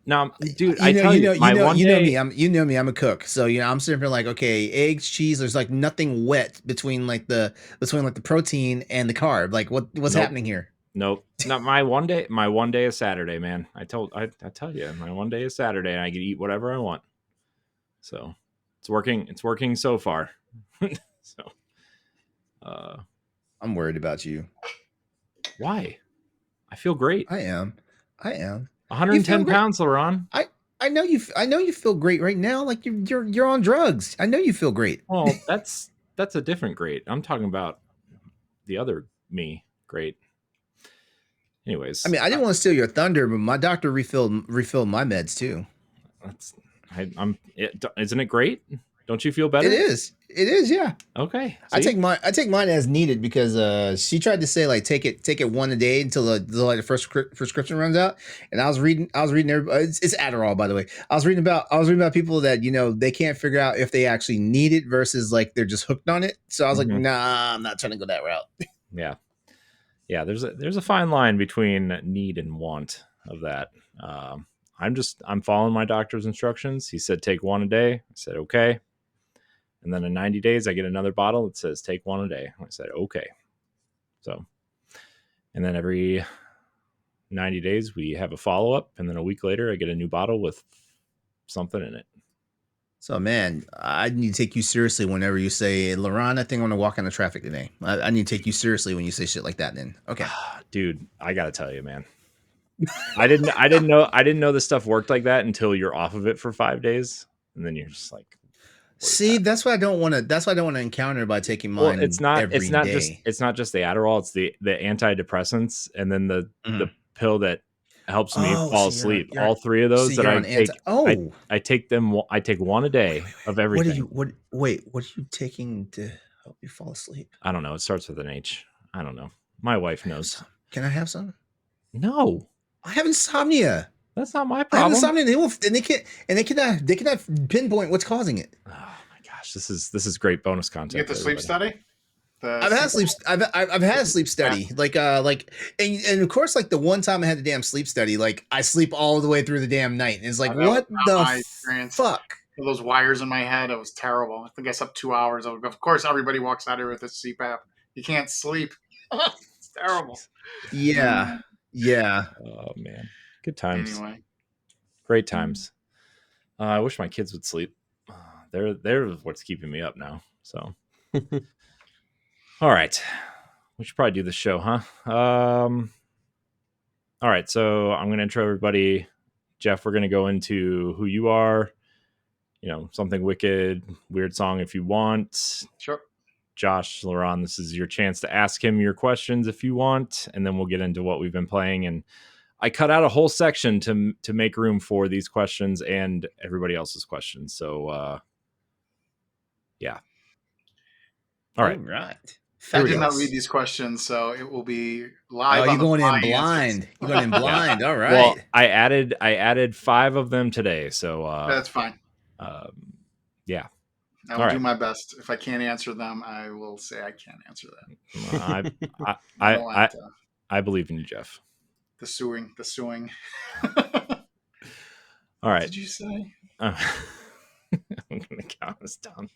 No, dude, I tell you, you know me. I'm a cook, so I'm sitting here like, okay, eggs, cheese. There's like nothing wet between the protein and the carb. Like, what's happening here? Nope, not my one day. My one day is Saturday, man. I tell you, my one day is Saturday, and I can eat whatever I want. So it's working. It's working so far. So, I'm worried about you. Why? I feel great. I am. 110 pounds, LeRon. I know you. I know you feel great right now. Like you're on drugs. I know you feel great. Well, that's a different great. I'm talking about the other me great. Anyways, I mean, I didn't want to steal your thunder, but my doctor refilled my meds too. Isn't it great? Don't you feel better? It is, yeah. Okay. See? I take mine as needed because she tried to say like take it one a day until the first prescription runs out. And I was reading it's Adderall, by the way. I was reading about people that they can't figure out if they actually need it versus like they're just hooked on it. So I was like, nah, I'm not trying to go that route. Yeah. There's a fine line between need and want of that. I'm following my doctor's instructions. He said take one a day. I said okay. And then in 90 days, I get another bottle that says take one a day. I said, okay. So, and then every 90 days, we have a follow-up. And then a week later, I get a new bottle with something in it. So, man, I need to take you seriously whenever you say, LeRon, I think I'm going to walk on the traffic today. I need to take you seriously when you say shit like that then. Okay. Dude, I got to tell you, man. I didn't know this stuff worked like that until you're off of it for 5 days. And then you're just like, see, that's what I don't want to encounter by taking mine. Well, it's not just the Adderall, it's the antidepressants and then the pill that helps me fall asleep. All three of those that I take. I take them. I take one a day of everything. What are you taking to help you fall asleep? I don't know. It starts with an H. I don't know. My wife knows. Can I have some? No. I have insomnia. That's not my problem. I have insomnia. They cannot pinpoint what's causing it. Oh my gosh, this is great bonus content. You get the sleep study. I've had a sleep study, and of course, like the one time I had the damn sleep study, like I sleep all the way through the damn night, and it's like, what the fuck? Those wires in my head, it was terrible. I think I slept 2 hours. Of course, everybody walks out here with a CPAP. You can't sleep. It's terrible. Yeah. Oh man, good times. Anyway, great times. I wish my kids would sleep. They're what's keeping me up now. So, all right, we should probably do the show, huh? All right, so I'm going to intro everybody. Jeff, we're going to go into who you are. Something wicked, Wyrdsong if you want. Sure. Josh, LeRon, this is your chance to ask him your questions if you want, and then we'll get into what we've been playing. And I cut out a whole section to make room for these questions and everybody else's questions. So, yeah. All right. I did not read these questions, so it will be live. Oh, you're going in blind. You're going in blind. All right. Well, I added 5 of them today, so that's fine. Yeah. I will do my best. If I can't answer them, I will say I can't answer them. I believe in you, Jeff. The suing. All right. What did you say? I'm going to count us down.